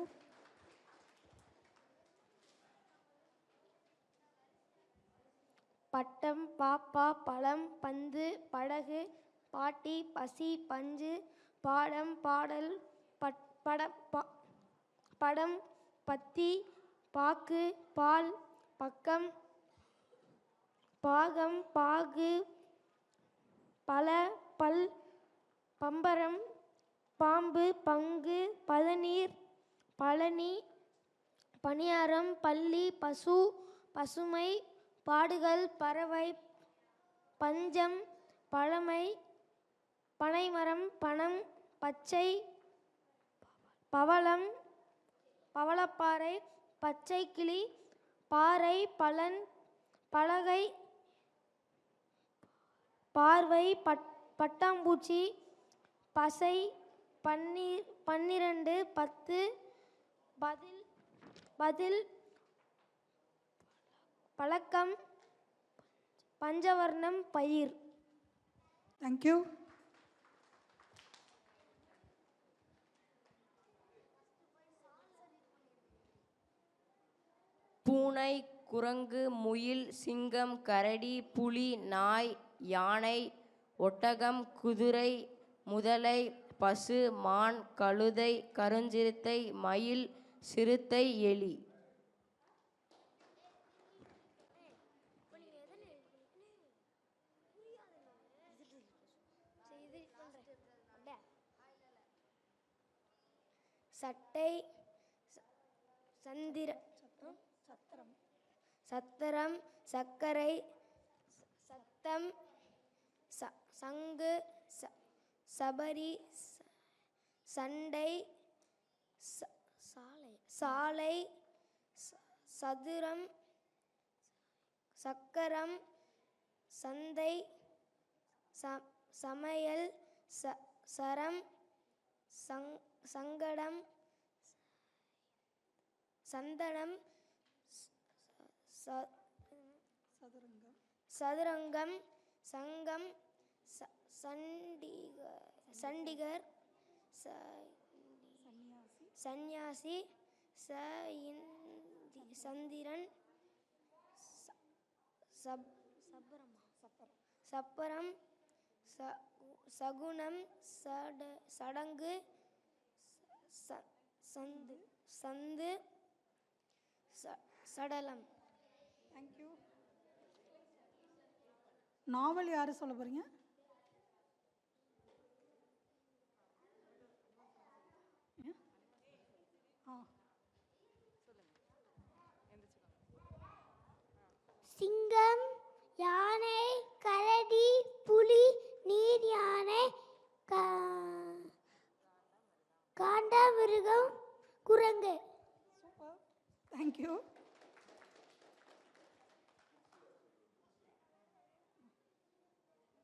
பட்டம், பாப்பா, பழம், பந்து, படகு, பாட்டி, பசி, பஞ்சு, பாடம், பாடல், படம், பத்தி, பாக்கு, பால், பக்கம், பாகம், பாகு, பல, பல், பம்பரம், பாம்பு, பங்கு, பதநீர், பழனி, பணியாரம், பள்ளி, பசு, பசுமை, பாடுகள், பறவை, பஞ்சம், பழமை, பனைமரம், பணம், பச்சை, பவளம், பவளப்பாறை, பச்சை கிளி, பாறை, பலன், பலகை, பார்வை, பட்டாம்பூச்சி, பசை, 12, 10, பதில், பழக்கம், பஞ்சவர்ணம், பயிர். தேங்க்யூ. பூனை, குரங்கு, முயல், சிங்கம், கரடி, புலி, நாய், யானை, ஒட்டகம், குதிரை, முதலை, பசு, மான், கழுதை, கருஞ்சிறுத்தை, மயில், சிறுத்தை, எலி. சட்டை, சத்திரம், சர்க்கரை, சத்தம், சங்கு, சபரி, சண்டை, சாலை, சதுரம், சக்கரம், சந்தை, சமையல், சரம், சங்கடம், சந்தனம், சதுரங்கம், சங்கம், சண்டிகர், சந்நியாசி, சந்திரன், சப்பரம், சகுனம், சடங்கு, சந்து, சடலம். தேங்க்யூ. நாவல் யார் சொல்ல போறீங்க? யானை, கரடி, புலி, நீர் யானை, காண்டாமிருகம், குரங்கு. தேங்க்யூ.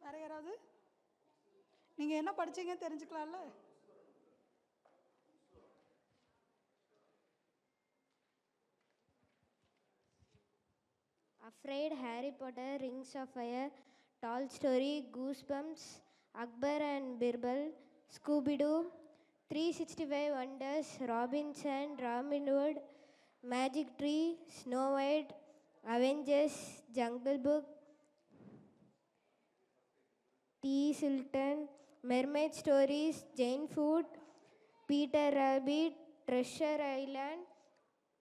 வேற யாராவது? நீங்கள் என்ன படிச்சீங்க தெரிஞ்சுக்கலாம்ல? Afraid, Harry Potter, Rings of Fire, Tall Story, Goosebumps, Akbar and Birbal, Scooby-Doo, 365 Wonders, Robinson, Robin Hood, Magic Tree, Snow White, Avengers, Jungle Book, T. Sultan, Mermaid Stories, Jane Food, Peter Rabbit, Treasure Island,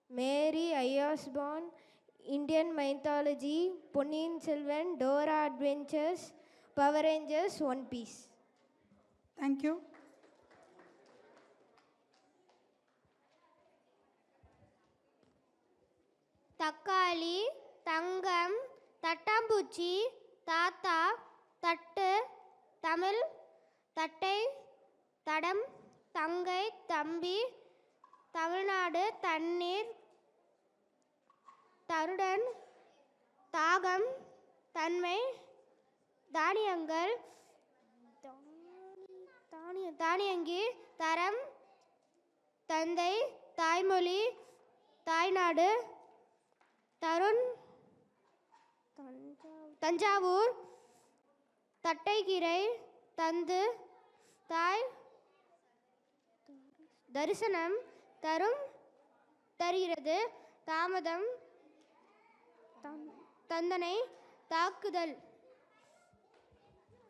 Mary, I Was Born, Indian Mythology, Ponniyin Selvan, Dora Adventures, Power Rangers, One Piece. Thank you. தக்காளி, தங்கம், தட்டாம்பூச்சி, தாத்தா, தட்டு, தமிழ், தட்டை, தடம், தங்கை, தம்பி, தமிழ்நாடு, தண்ணீர், தருடன், தாகம், தன்மை, தானியங்கள், தானியங்கி, தரம், தந்தை, தாய்மொழி, தாய்நாடு, தருண், தஞ்சாவூர், தட்டைக்கீரை, தந்து, தாய், தரிசனம், தரும், தருகிறது, தாமதம், தந்தனை, தாக்குதல்.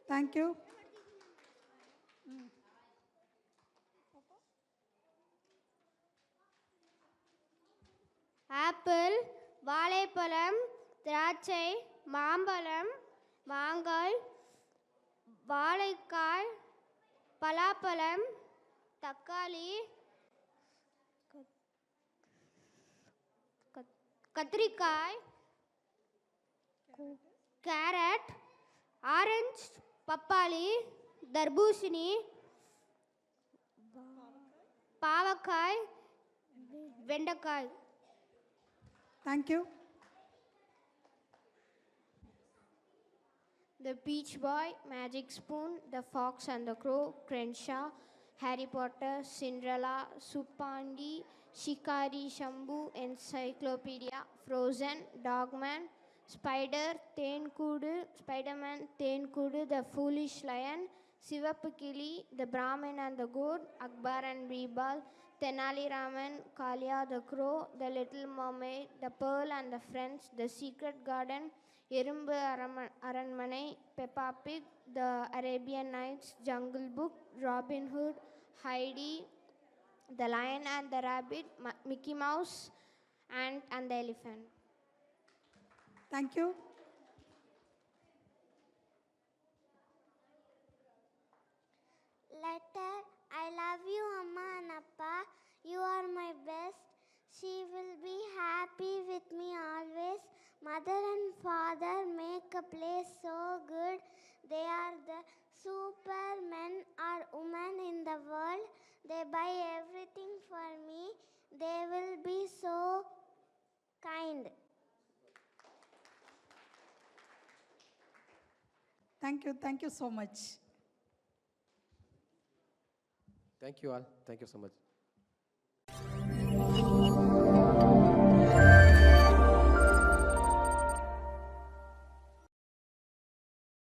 தேங்க்யூ. ஆப்பிள், வாழைப்பழம், திராட்சை, மாம்பழம், மாங்காய், வாழைக்காய், பலாப்பழம், தக்காளி, கத்திரிக்காய், கேரட், ஆரஞ்சு, பப்பாளி, தர்பூசணி, பாவக்காய், வெண்டைக்காய். Thank you. The Peach Boy, Magic Spoon, The Fox and the Crow, Crenshaw, Harry Potter, Cinderella, Supandi, Shikari, Shambhu, Encyclopedia, Frozen, Dogman, Spider, Spider-Man, Tenkudu, The Foolish Lion, Sivappu Kili, The Brahmin and the Goat, Akbar and Birbal, Tenali Raman, Kalia the Crow, The Little Mermaid, The Pearl and the Friends, The Secret Garden, எறும்பு அரண்மனை, Peppa Pig, the Arabian nights, jungle book, Robin Hood, Heidi, the lion and the rabbit, Mickey Mouse, and the elephant. Thank you. Letter, I love you, Amma and Appa. You are my best. She will be happy with me always. Mother and father make a place so good. They are the super men or women in the world. They buy everything for me. They will be so kind. Thank you. Thank you so much. Thank you all. Thank you so much.